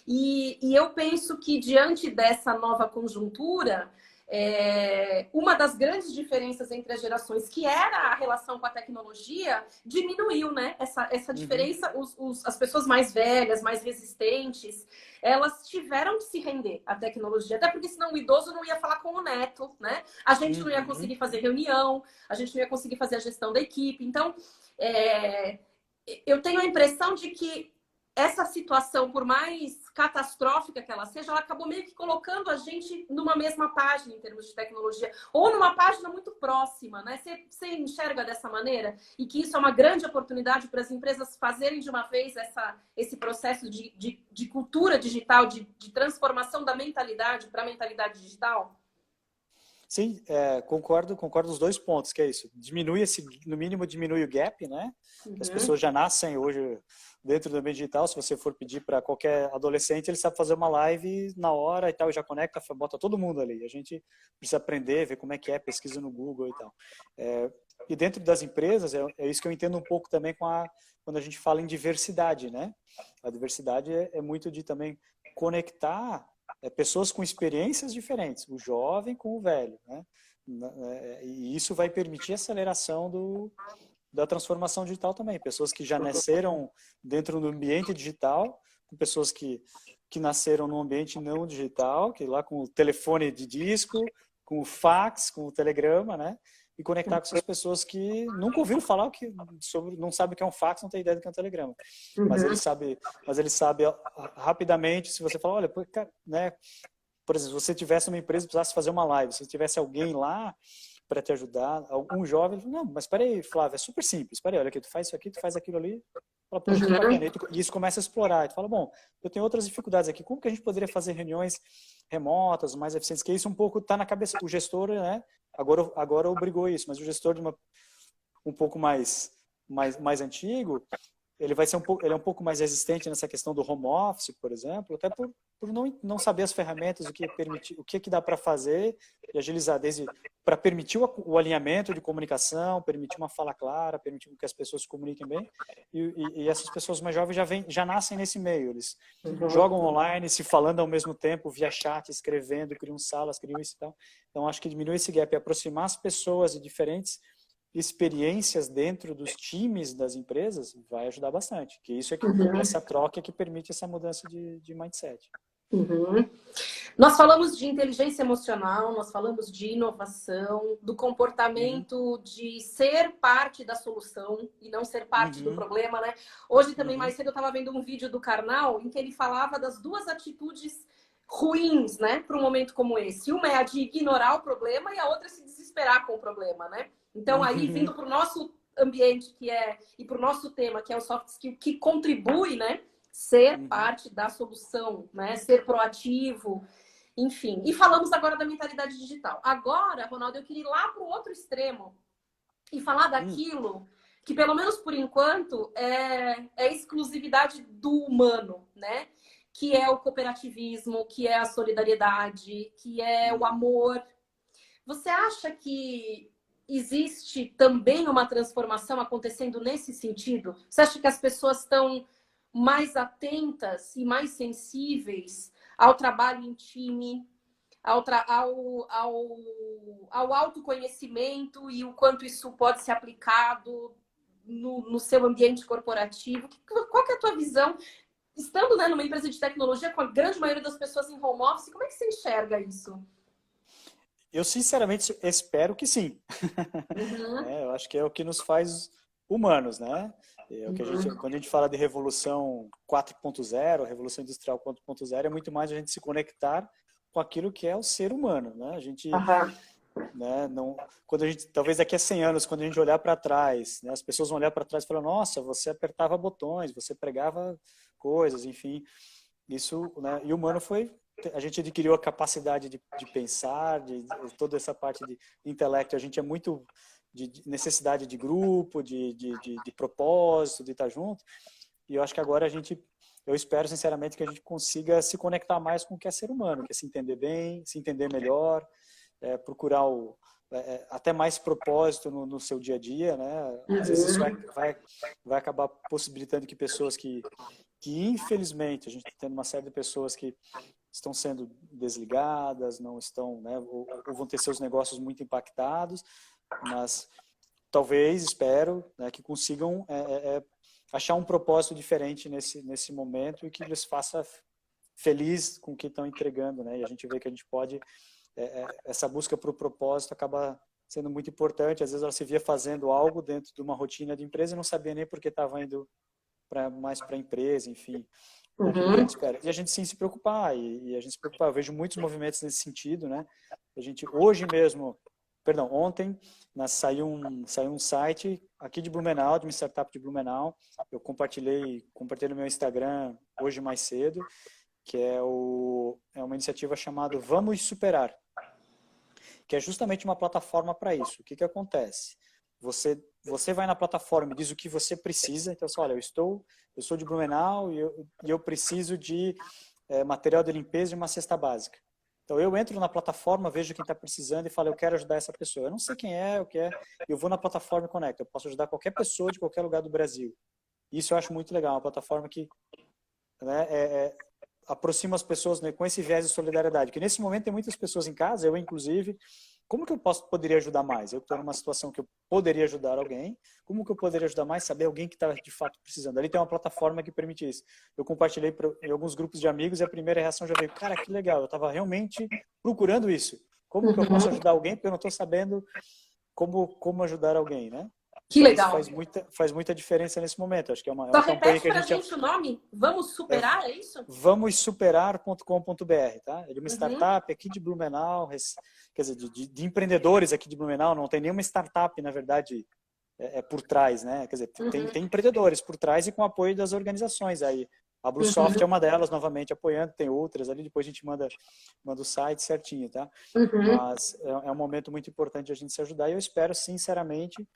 E eu penso que diante dessa nova conjuntura, uma das grandes diferenças entre as gerações, que era a relação com a tecnologia, diminuiu, né? Essa diferença, as pessoas mais velhas, mais resistentes, elas tiveram que se render à tecnologia, até porque senão o idoso não ia falar com o neto, né? A gente não ia conseguir fazer reunião, a gente não ia conseguir fazer a gestão da equipe. Então, eu tenho a impressão de que essa situação, por mais catastrófica que ela seja, ela acabou meio que colocando a gente numa mesma página em termos de tecnologia, ou numa página muito próxima, né? Você enxerga dessa maneira? E que isso é uma grande oportunidade para as empresas fazerem de uma vez esse processo de cultura digital, de transformação da mentalidade para a mentalidade digital? Sim, concordo os dois pontos, que é isso. No mínimo diminui o gap, né? As pessoas já nascem hoje dentro do ambiente digital. Se você for pedir para qualquer adolescente, ele sabe fazer uma live na hora e tal, já conecta, bota todo mundo ali. A gente precisa aprender, ver como é que é, pesquisa no Google e tal. E dentro das empresas, é isso que eu entendo um pouco também quando a gente fala em diversidade, né? A diversidade é muito de também conectar pessoas com experiências diferentes, o jovem com o velho, né? E isso vai permitir a aceleração da transformação digital também. Pessoas que já nasceram dentro do ambiente digital, com pessoas que nasceram no ambiente não digital, que lá com o telefone de disco, com o fax, com o telegrama, né? E conectar com essas pessoas que nunca ouviram falar não sabem o que é um fax, não tem ideia do que é um telegrama. Mas ele sabe rapidamente, se você falar, olha, cara, né? Por exemplo, se você tivesse uma empresa e precisasse fazer uma live, se tivesse alguém lá para te ajudar, algum jovem, não, mas espera aí, Flávio, é super simples, espera aí, olha aqui, tu faz isso aqui, tu faz aquilo ali, fala, poxa, que bacana. E isso começa a explorar, e tu fala, bom, eu tenho outras dificuldades aqui, como que a gente poderia fazer reuniões remotas, mais eficientes, que isso um pouco está na cabeça, o gestor, né, agora obrigou isso, mas o gestor de um pouco mais antigo, ele é um pouco mais resistente nessa questão do home office, por exemplo, até por não saber as ferramentas, o que dá para fazer e agilizar, desde para permitir o alinhamento de comunicação, permitir uma fala clara, permitir que as pessoas se comuniquem bem, e essas pessoas mais jovens já nascem nesse meio, eles jogam online, se falando ao mesmo tempo, via chat, escrevendo, criam salas, criam isso e tal. Então, acho que diminui esse gap, aproximar as pessoas de diferentes experiências dentro dos times das empresas, vai ajudar bastante. Que isso é que, essa troca é que permite essa mudança de mindset. Uhum. Nós falamos de inteligência emocional, nós falamos de inovação, do comportamento de ser parte da solução e não ser parte do problema, né? Hoje também, mais cedo, eu estava vendo um vídeo do Karnal em que ele falava das duas atitudes ruins, né, para um momento como esse. Uma é a de ignorar o problema e a outra é se desesperar com o problema, né? Então, aí, vindo para o nosso ambiente, e para o nosso tema, que é o soft skill, que contribui, né? Ser parte da solução, né? Ser proativo, enfim. E falamos agora da mentalidade digital. Agora, Ronaldo, eu queria ir lá para o outro extremo e falar daquilo que, pelo menos por enquanto, é exclusividade do humano, né? Que é o cooperativismo, que é a solidariedade, que é o amor. Você acha que existe também uma transformação acontecendo nesse sentido? Você acha que as pessoas estão mais atentas e mais sensíveis ao trabalho em time, ao autoconhecimento e o quanto isso pode ser aplicado no seu ambiente corporativo? Qual que é a tua visão? Estando, né, numa empresa de tecnologia com a grande maioria das pessoas em home office, como é que você enxerga isso? Eu, sinceramente, espero que sim. Eu acho que é o que nos faz humanos, né? É o que quando a gente fala de revolução 4.0, revolução industrial 4.0, é muito mais a gente se conectar com aquilo que é o ser humano, né? A gente, né, não, quando a gente, talvez daqui a 100 anos, quando a gente olhar para trás, né, as pessoas vão olhar para trás e falar: nossa, você apertava botões, você pregava coisas, enfim. Isso, né? E o humano foi, a gente adquiriu a capacidade de pensar, de toda essa parte de intelecto. A gente é muito de necessidade de grupo, de propósito, de estar junto. E eu acho que agora eu espero sinceramente que a gente consiga se conectar mais com o que é ser humano, que é se entender bem, se entender melhor, procurar até mais propósito no seu dia a dia, né? Às vezes isso vai acabar possibilitando que pessoas que infelizmente a gente está tendo uma série de pessoas que estão sendo desligadas, não estão, né, ou vão ter seus negócios muito impactados, mas talvez, espero, né, que consigam achar um propósito diferente nesse momento e que eles façam feliz com o que estão entregando, né? E a gente vê que a gente pode, essa busca por propósito acaba sendo muito importante. Às vezes ela se via fazendo algo dentro de uma rotina de empresa e não sabia nem por que estava indo mais para a empresa, enfim. E a gente sim se preocupar, e a gente se preocupar. Eu vejo muitos movimentos nesse sentido, né? A gente hoje mesmo, ontem, saiu um site aqui de Blumenau, de uma startup de Blumenau. Eu compartilhei no meu Instagram hoje mais cedo, que é uma iniciativa chamada Vamos Superar, que é justamente uma plataforma para isso. O que acontece? Você vai na plataforma e diz o que você precisa. Então, você, olha, eu sou de Blumenau e eu preciso de material de limpeza e uma cesta básica. Então, eu entro na plataforma, vejo quem está precisando e falo: eu quero ajudar essa pessoa. Eu não sei quem é, o que é, eu vou na plataforma e conecto. Eu posso ajudar qualquer pessoa de qualquer lugar do Brasil. Isso eu acho muito legal, uma plataforma que, né, aproxima as pessoas, né, com esse viés de solidariedade. Porque nesse momento tem muitas pessoas em casa, eu inclusive. Como que eu poderia ajudar mais? Eu estou numa situação que eu poderia ajudar alguém. Como que eu poderia ajudar mais? Saber alguém que está de fato precisando. Ali tem uma plataforma que permite isso. Eu compartilhei em alguns grupos de amigos e a primeira reação já veio: cara, que legal, eu estava realmente procurando isso. Como que eu posso ajudar alguém? Porque eu não estou sabendo como ajudar alguém, né? Que legal. Isso faz muita diferença nesse momento. Acho que é uma Só campanha que repete pra gente o nome. Vamos Superar, é isso? Vamossuperar.com.br, tá? É de uma startup aqui de Blumenau, quer dizer, de empreendedores aqui de Blumenau. Não tem nenhuma startup, na verdade, por trás, né? Quer dizer, tem empreendedores por trás e com apoio das organizações aí. A Bluesoft é uma delas, novamente, apoiando. Tem outras ali, depois a gente manda o site certinho, tá? Mas é um momento muito importante de a gente se ajudar e eu espero, sinceramente,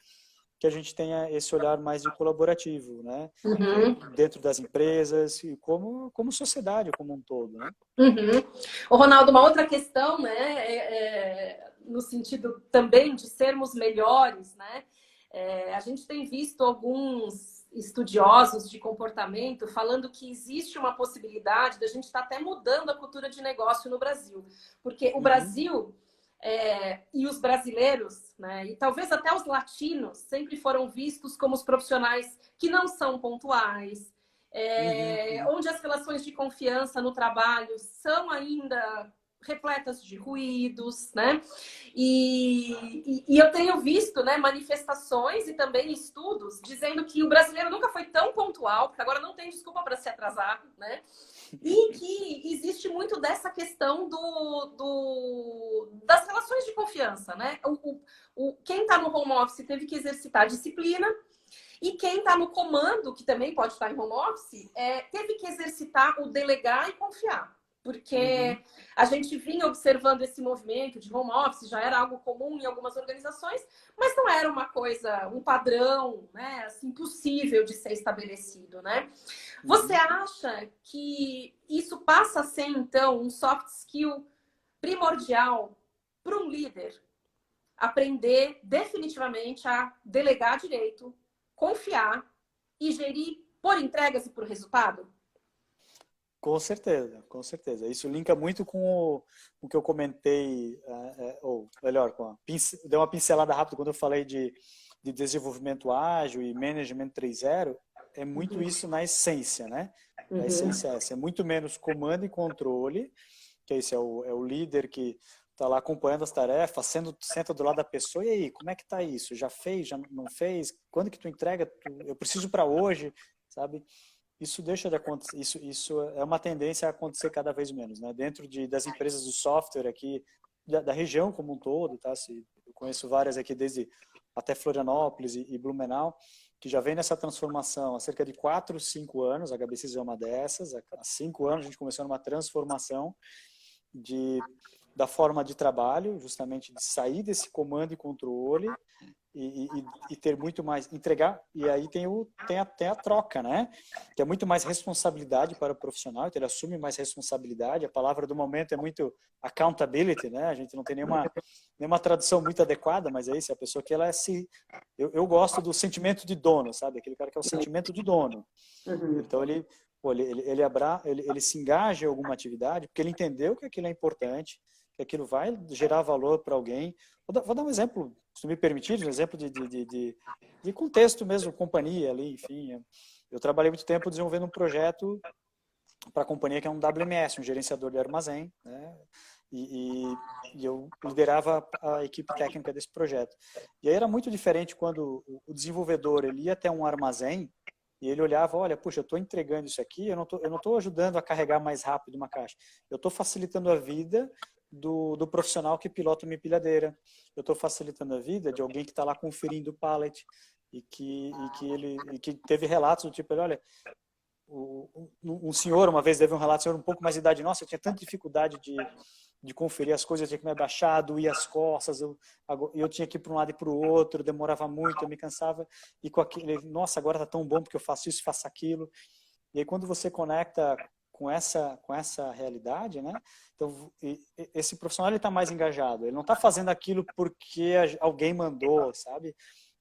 que a gente tenha esse olhar mais de colaborativo, né? Dentro das empresas e como sociedade como um todo, né? Ô, Ronaldo, uma outra questão, né, no sentido também de sermos melhores, né? A gente tem visto alguns estudiosos de comportamento falando que existe uma possibilidade da gente estar até mudando a cultura de negócio no Brasil. Porque o Brasil e os brasileiros, né, e talvez até os latinos, sempre foram vistos como os profissionais que não são pontuais, onde as relações de confiança no trabalho são ainda repletas de ruídos, né? E eu tenho visto, né, manifestações e também estudos dizendo que o brasileiro nunca foi tão pontual, porque agora não tem desculpa para se atrasar, né? E que existe muito dessa questão das relações de confiança, né? Quem está no home office teve que exercitar a disciplina, e quem está no comando, que também pode estar em home office, teve que exercitar o delegar e confiar. Porque a gente vinha observando esse movimento de home office, já era algo comum em algumas organizações, mas não era uma coisa, um padrão, né, assim, possível de ser estabelecido, né? Você acha que isso passa a ser, então, um soft skill primordial para um líder aprender definitivamente a delegar direito, confiar e gerir por entregas e por resultado? Com certeza, com certeza. Isso linka muito com o que eu comentei, ou melhor, dei uma pincelada rápida quando eu falei de desenvolvimento ágil e management 3.0, é muito isso na essência, né? A essência é essa, é muito menos comando e controle, que esse é o líder que está lá acompanhando as tarefas, senta do lado da pessoa, e aí, como é que tá isso? Já fez, já não fez? Quando que tu entrega? Eu preciso para hoje, sabe? Isso deixa de acontecer, isso é uma tendência a acontecer cada vez menos, né? Dentro das empresas de software aqui, da região como um todo, tá? Eu conheço várias aqui, desde até Florianópolis e Blumenau, que já vem nessa transformação há cerca de 4, 5 anos, a HBSys é uma dessas, há 5 anos a gente começou numa transformação da forma de trabalho, justamente de sair desse comando e controle e ter muito mais, entregar, e aí tem a troca, né? Que é muito mais responsabilidade para o profissional, então ele assume mais responsabilidade, a palavra do momento é muito accountability, né? A gente não tem nenhuma tradução muito adequada, mas é isso, a pessoa que ela eu gosto do sentimento de dono, sabe? Aquele cara que é o sentimento de dono. Então ele se engaja em alguma atividade, porque ele entendeu que aquilo é importante, que aquilo vai gerar valor para alguém. Vou dar um exemplo, se tu me permitir, um exemplo de contexto mesmo, companhia ali, enfim. Eu trabalhei muito tempo desenvolvendo um projeto para a companhia que é um WMS, um gerenciador de armazém, né? E eu liderava a equipe técnica desse projeto. E aí era muito diferente quando o desenvolvedor ele ia até um armazém e ele olhava, olha, puxa, eu estou entregando isso aqui, eu não tô ajudando a carregar mais rápido uma caixa, eu estou facilitando a vida do profissional que pilota uma empilhadeira. Eu estou facilitando a vida de alguém que está lá conferindo o pallet e que teve relatos do tipo, olha, um senhor uma vez teve um relato, senhor um pouco mais de idade, nossa, eu tinha tanta dificuldade de conferir as coisas, eu tinha que me abaixar, doía as costas, eu tinha que ir para um lado e para o outro, demorava muito, eu me cansava, e com aquele, nossa, agora está tão bom porque eu faço isso, faço aquilo. E aí quando você conecta com essa realidade, né? Então, esse profissional ele está mais engajado. Ele não está fazendo aquilo porque alguém mandou, sabe? Ele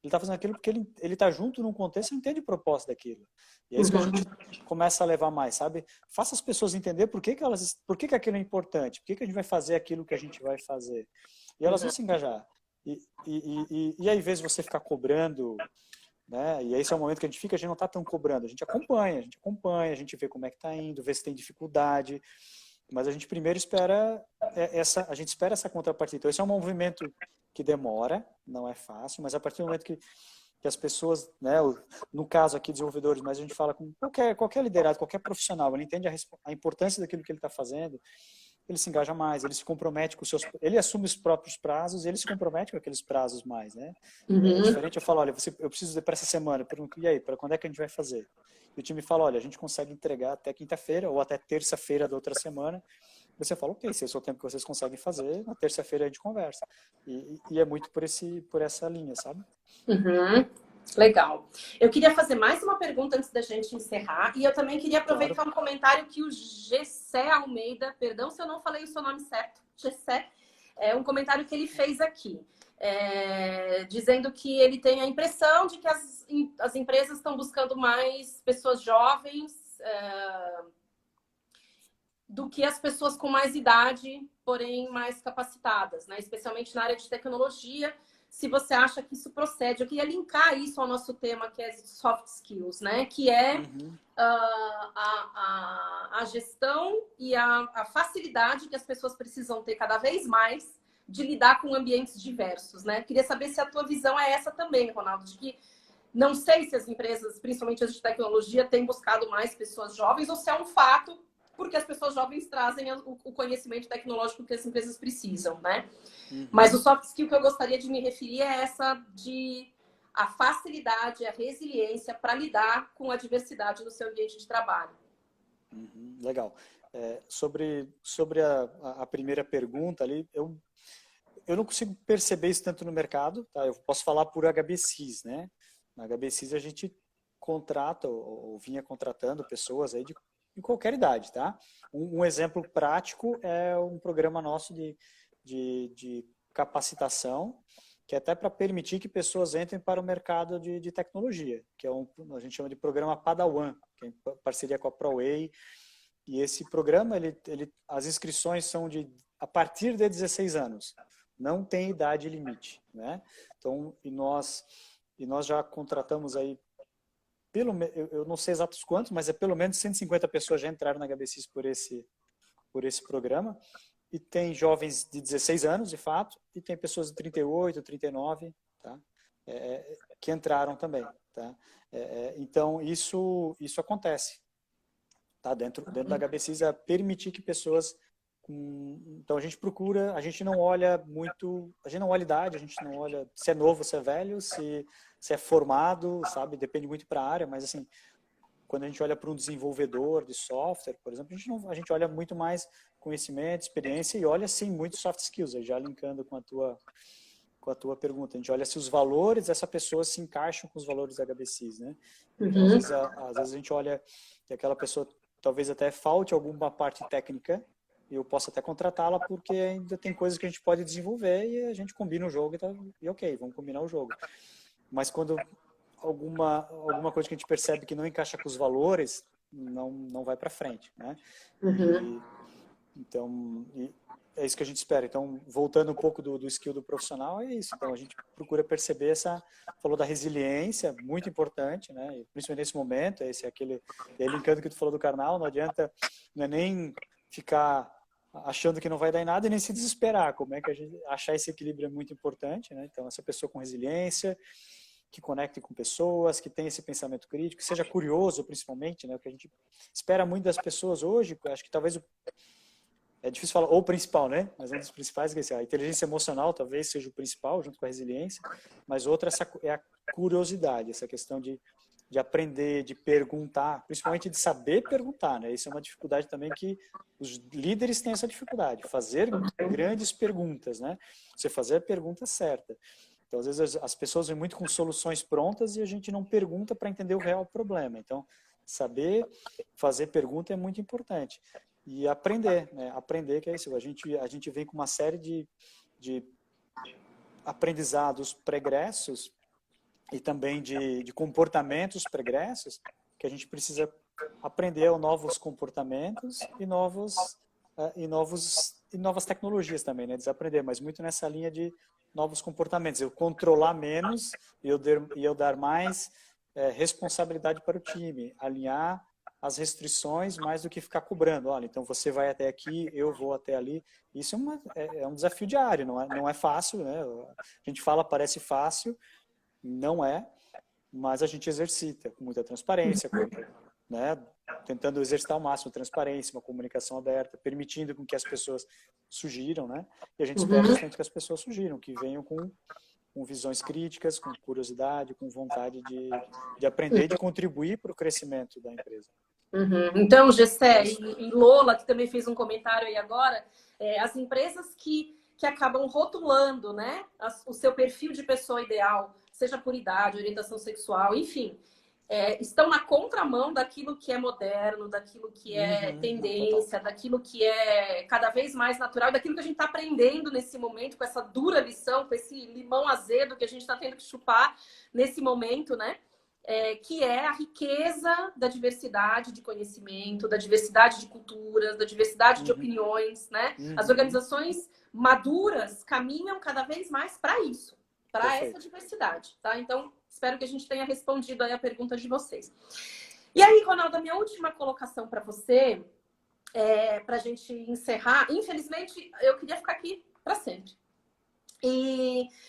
está fazendo aquilo porque ele está junto num contexto e entende o propósito daquilo. E é isso que a gente começa a levar mais, sabe? Faça as pessoas entender por que aquilo é importante, por que a gente vai fazer aquilo que a gente vai fazer. E elas vão se engajar. E aí, às vezes, você ficar cobrando, né? E esse é o momento que a gente não está tão cobrando, a gente acompanha, a gente vê como é que está indo, vê se tem dificuldade, mas a gente primeiro espera essa contrapartida. Então esse é um movimento que demora, não é fácil, mas a partir do momento que as pessoas, né, no caso aqui desenvolvedores, mas a gente fala com qualquer liderado, qualquer profissional, ele entende a importância daquilo que ele está fazendo, ele se engaja mais, ele se compromete com ele assume os próprios prazos e ele se compromete com aqueles prazos mais, né? É diferente, eu falo, olha, eu preciso para essa semana, e aí, para quando é que a gente vai fazer? E o time fala, olha, a gente consegue entregar até quinta-feira ou até terça-feira da outra semana. Você fala, ok, se esse é o tempo que vocês conseguem fazer, na terça-feira a gente conversa. E é muito por essa linha, sabe? Legal. Eu queria fazer mais uma pergunta antes da gente encerrar. E eu também queria aproveitar um comentário que o Gessé Almeida, perdão se eu não falei o seu nome certo, Gessé, um comentário que ele fez aqui. Dizendo que ele tem a impressão de que as empresas estão buscando mais pessoas jovens do que as pessoas com mais idade, porém mais capacitadas, né? Especialmente na área de tecnologia, se você acha que isso procede. Eu queria linkar isso ao nosso tema, que é soft skills, né? Que é a gestão e a facilidade que as pessoas precisam ter cada vez mais de lidar com ambientes diversos, né? Queria saber se a tua visão é essa também, Ronaldo, de que não sei se as empresas, principalmente as de tecnologia, têm buscado mais pessoas jovens ou se é um fato porque as pessoas jovens trazem o conhecimento tecnológico que as empresas precisam, né? Mas o soft skill que eu gostaria de me referir é essa de a facilidade, a resiliência para lidar com a diversidade no seu ambiente de trabalho. Legal. Sobre a primeira pergunta ali, eu não consigo perceber isso tanto no mercado, tá? Eu posso falar por HBCs, né? Na HBCs a gente contrata ou vinha contratando pessoas aí de qualquer idade, tá? Um exemplo prático é um programa nosso de capacitação, que é até para permitir que pessoas entrem para o mercado de tecnologia, que é a gente chama de programa Padawan, que é em parceria com a ProWay. E esse programa, as inscrições são a partir de 16 anos. Não tem idade limite, né? Então, e nós já contratamos aí, eu não sei exatos quantos, mas pelo menos 150 pessoas já entraram na HBCs por esse programa. E tem jovens de 16 anos, de fato, e tem pessoas de 38, 39, tá? Que entraram também, tá? Então, isso acontece, tá? Dentro da HBCs, é permitir que pessoas... Então, a gente não olha muito, a gente não olha idade, a gente não olha se é novo, se é velho, se é formado, sabe? Depende muito para a área, mas assim, quando a gente olha para um desenvolvedor de software, por exemplo, a gente olha muito mais conhecimento, experiência e olha, sim, muito soft skills, aí já linkando com a tua pergunta. A gente olha se os valores dessa pessoa se encaixam com os valores da HBCs, né? Então, às vezes a gente olha que aquela pessoa talvez até falte alguma parte técnica, e eu posso até contratá-la porque ainda tem coisas que a gente pode desenvolver e a gente combina o jogo e ok, vamos combinar o jogo. Mas quando alguma coisa que a gente percebe que não encaixa com os valores, não vai para frente, né? Então, é isso que a gente espera. Então, voltando um pouco do skill do profissional, é isso. Então, a gente procura perceber falou da resiliência, muito importante, né? Principalmente nesse momento, e aí, linkando o que tu falou do carnal, não adianta, não é nem ficar achando que não vai dar em nada e nem se desesperar. Como é que a gente achar esse equilíbrio é muito importante, né? Então, essa pessoa com resiliência, que conecte com pessoas, que tenha esse pensamento crítico, que seja curioso, principalmente, né? O que a gente espera muito das pessoas hoje, acho que talvez é difícil falar o principal, né? Mas um dos principais é a inteligência emocional, talvez seja o principal, junto com a resiliência, mas outra é a curiosidade, essa questão de aprender, de perguntar, principalmente de saber perguntar, né? Isso é uma dificuldade também que os líderes têm essa dificuldade, fazer grandes perguntas, né? Você fazer a pergunta certa. Então, às vezes, as pessoas vêm muito com soluções prontas e a gente não pergunta para entender o real problema. Então, saber fazer pergunta é muito importante. E aprender, né? Aprender, que é isso. A gente vem com uma série de aprendizados pregressos e também de comportamentos pregressos que a gente precisa aprender novos comportamentos e novas tecnologias também, né? Desaprender, mas muito nessa linha de novos comportamentos. Eu controlar menos e eu dar mais responsabilidade para o time, alinhar as restrições mais do que ficar cobrando. Olha, então você vai até aqui, eu vou até ali. Isso é um desafio diário, não é fácil, né? A gente fala, parece fácil, não é, mas a gente exercita com muita transparência, né? Tentando exercitar ao máximo a transparência, uma comunicação aberta, permitindo com que as pessoas sugiram, né? E a gente espera justamente que as pessoas sugiram, que venham com visões críticas, com curiosidade, com vontade de aprender e de contribuir para o crescimento da empresa. Então, Gessé e Lola, que também fez um comentário aí agora, as empresas que acabam rotulando, né, o seu perfil de pessoa ideal, seja por idade, orientação sexual, enfim, estão na contramão daquilo que é moderno, daquilo que é tendência, daquilo que é cada vez mais natural, daquilo que a gente está aprendendo nesse momento, com essa dura lição, com esse limão azedo que a gente está tendo que chupar nesse momento, né? que é a riqueza da diversidade de conhecimento, da diversidade de culturas, da diversidade de opiniões, né? As organizações maduras caminham cada vez mais para isso, para essa diversidade, tá? Então, espero que a gente tenha respondido aí a pergunta de vocês. E aí, Ronaldo, a minha última colocação para você, para a gente encerrar. Infelizmente, eu queria ficar aqui para sempre.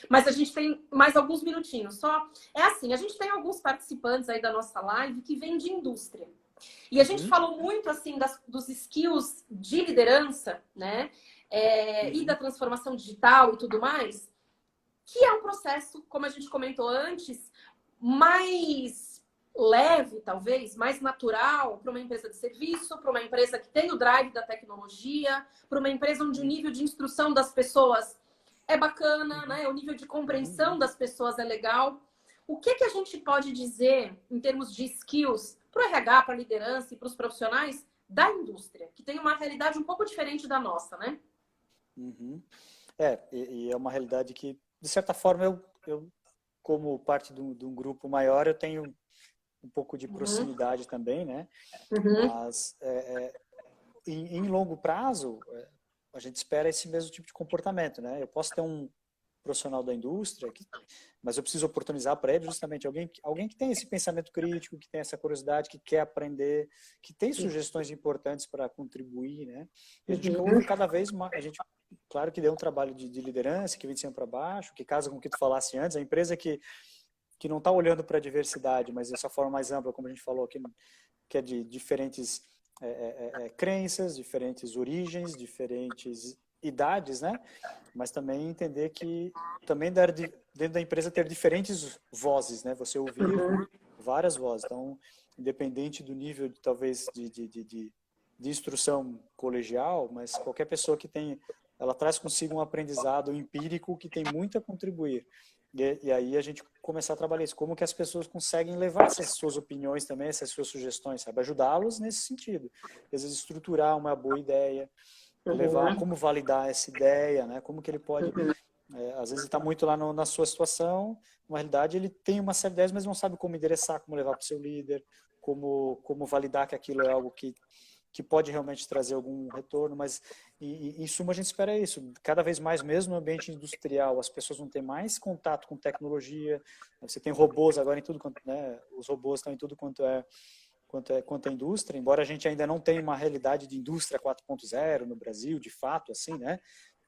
Mas a gente tem mais alguns minutinhos só. É assim, a gente tem alguns participantes aí da nossa live que vêm de indústria. E a gente falou muito assim dos skills de liderança, né? E da transformação digital e tudo mais, que é um processo, como a gente comentou antes, mais leve, talvez, mais natural para uma empresa de serviço, para uma empresa que tem o drive da tecnologia, para uma empresa onde o nível de instrução das pessoas é bacana, né? O nível de compreensão das pessoas é legal. O que a gente pode dizer em termos de skills para o RH, para a liderança e para os profissionais da indústria, que tem uma realidade um pouco diferente da nossa, né? E é uma realidade que, de certa forma, eu como parte de um grupo maior, eu tenho um pouco de proximidade também, né? Mas em longo prazo, a gente espera esse mesmo tipo de comportamento, né? Eu posso ter um profissional da indústria, mas eu preciso oportunizar para ele justamente alguém que tem esse pensamento crítico, que tem essa curiosidade, que quer aprender, que tem sugestões importantes para contribuir, né? E a gente cada vez mais, claro que deu um trabalho de liderança, que vem de cima para baixo, que casa com o que tu falasse antes, a empresa que não está olhando para a diversidade, mas dessa forma mais ampla, como a gente falou, que é de diferentes crenças, diferentes origens, diferentes idades, né? Mas também entender que também dentro da empresa ter diferentes vozes, né? Você ouvir várias vozes. Então, independente do nível, talvez, de instrução colegial, mas qualquer pessoa que ela traz consigo um aprendizado empírico que tem muito a contribuir. E aí a gente começar a trabalhar isso, como que as pessoas conseguem levar essas suas opiniões também, essas suas sugestões, sabe? Ajudá-los nesse sentido. Às vezes estruturar uma boa ideia, levar como validar essa ideia, né? Como que ele pode... às vezes ele está muito lá na sua situação, na realidade ele tem uma série de ideias, mas não sabe como endereçar, como levar para o seu líder, como validar que aquilo é algo que pode realmente trazer algum retorno, mas em suma a gente espera isso. Cada vez mais, mesmo no ambiente industrial, as pessoas vão ter mais contato com tecnologia. Você tem robôs agora em tudo quanto, né? Os robôs estão em tudo quanto é indústria, embora a gente ainda não tenha uma realidade de indústria 4.0 no Brasil, de fato, assim, né?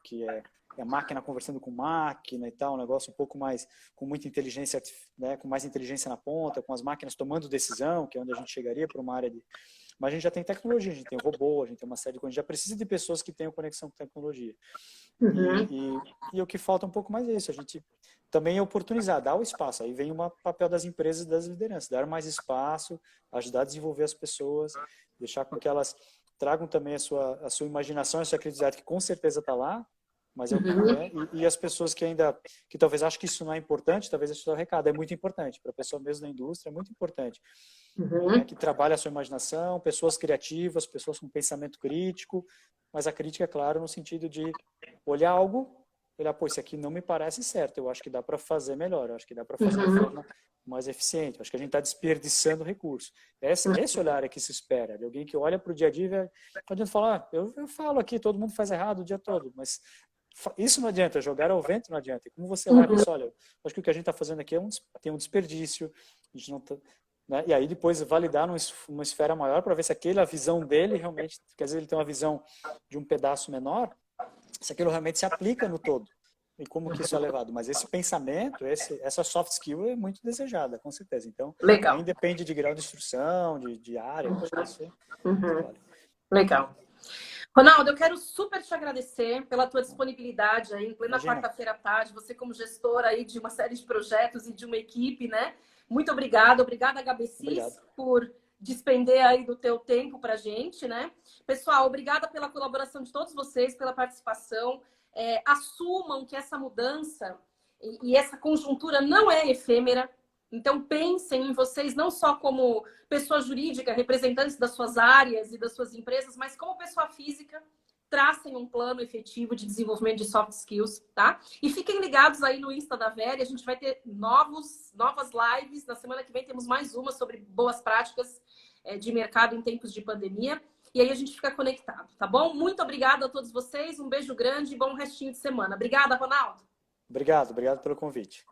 Que é a máquina conversando com máquina e tal, um negócio um pouco mais, com muita inteligência, né? Com mais inteligência na ponta, com as máquinas tomando decisão, que é onde a gente chegaria para uma área de... Mas a gente já tem tecnologia, a gente tem robô, a gente tem uma série de coisas, a gente já precisa de pessoas que tenham conexão com tecnologia. E o que falta um pouco mais é isso, a gente também é oportunizar, dar o espaço. Aí vem o papel das empresas e das lideranças, dar mais espaço, ajudar a desenvolver as pessoas, deixar com que elas tragam também a sua imaginação, a sua criatividade, que com certeza está lá, mas e as pessoas que talvez achem que isso não é importante, talvez esse é o recado, é muito importante, para a pessoa mesmo da indústria é muito importante. Que trabalha a sua imaginação, pessoas criativas, pessoas com pensamento crítico, mas a crítica, é claro, no sentido de olhar algo, pô, isso aqui não me parece certo, eu acho que dá para fazer melhor, eu acho que dá para fazer de forma mais eficiente, eu acho que a gente está desperdiçando recursos. Esse olhar é que se espera, de alguém que olha para o dia a dia, não adianta falar, eu falo aqui, todo mundo faz errado o dia todo, mas isso não adianta, jogar ao vento não adianta. E como você olha e pensa, olha, acho que o que a gente está fazendo aqui tem um desperdício, a gente não tá, né? E aí depois validar numa esfera maior para ver se a visão dele realmente, quer dizer, ele tem uma visão de um pedaço menor, se aquilo realmente se aplica no todo. E como que isso é levado. Mas esse pensamento, essa soft skill é muito desejada, com certeza. Então, nem depende de grau de instrução, de área, acho que isso vale. Legal. Ronaldo, eu quero super te agradecer pela tua disponibilidade aí, em plena quarta-feira à tarde, você como gestora aí de uma série de projetos e de uma equipe, né? Muito obrigada. Obrigada, HBSIS, por despender aí do teu tempo pra gente, né? Pessoal, obrigada pela colaboração de todos vocês, pela participação. Assumam que essa mudança e essa conjuntura não é efêmera. Então, pensem em vocês não só como pessoa jurídica, representantes das suas áreas e das suas empresas, mas como pessoa física, tracem um plano efetivo de desenvolvimento de soft skills, tá? E fiquem ligados aí no Insta da Veli, a gente vai ter novas lives. Na semana que vem temos mais uma sobre boas práticas de mercado em tempos de pandemia. E aí a gente fica conectado, tá bom? Muito obrigada a todos vocês, um beijo grande e bom restinho de semana. Obrigada, Ronaldo. Obrigado pelo convite.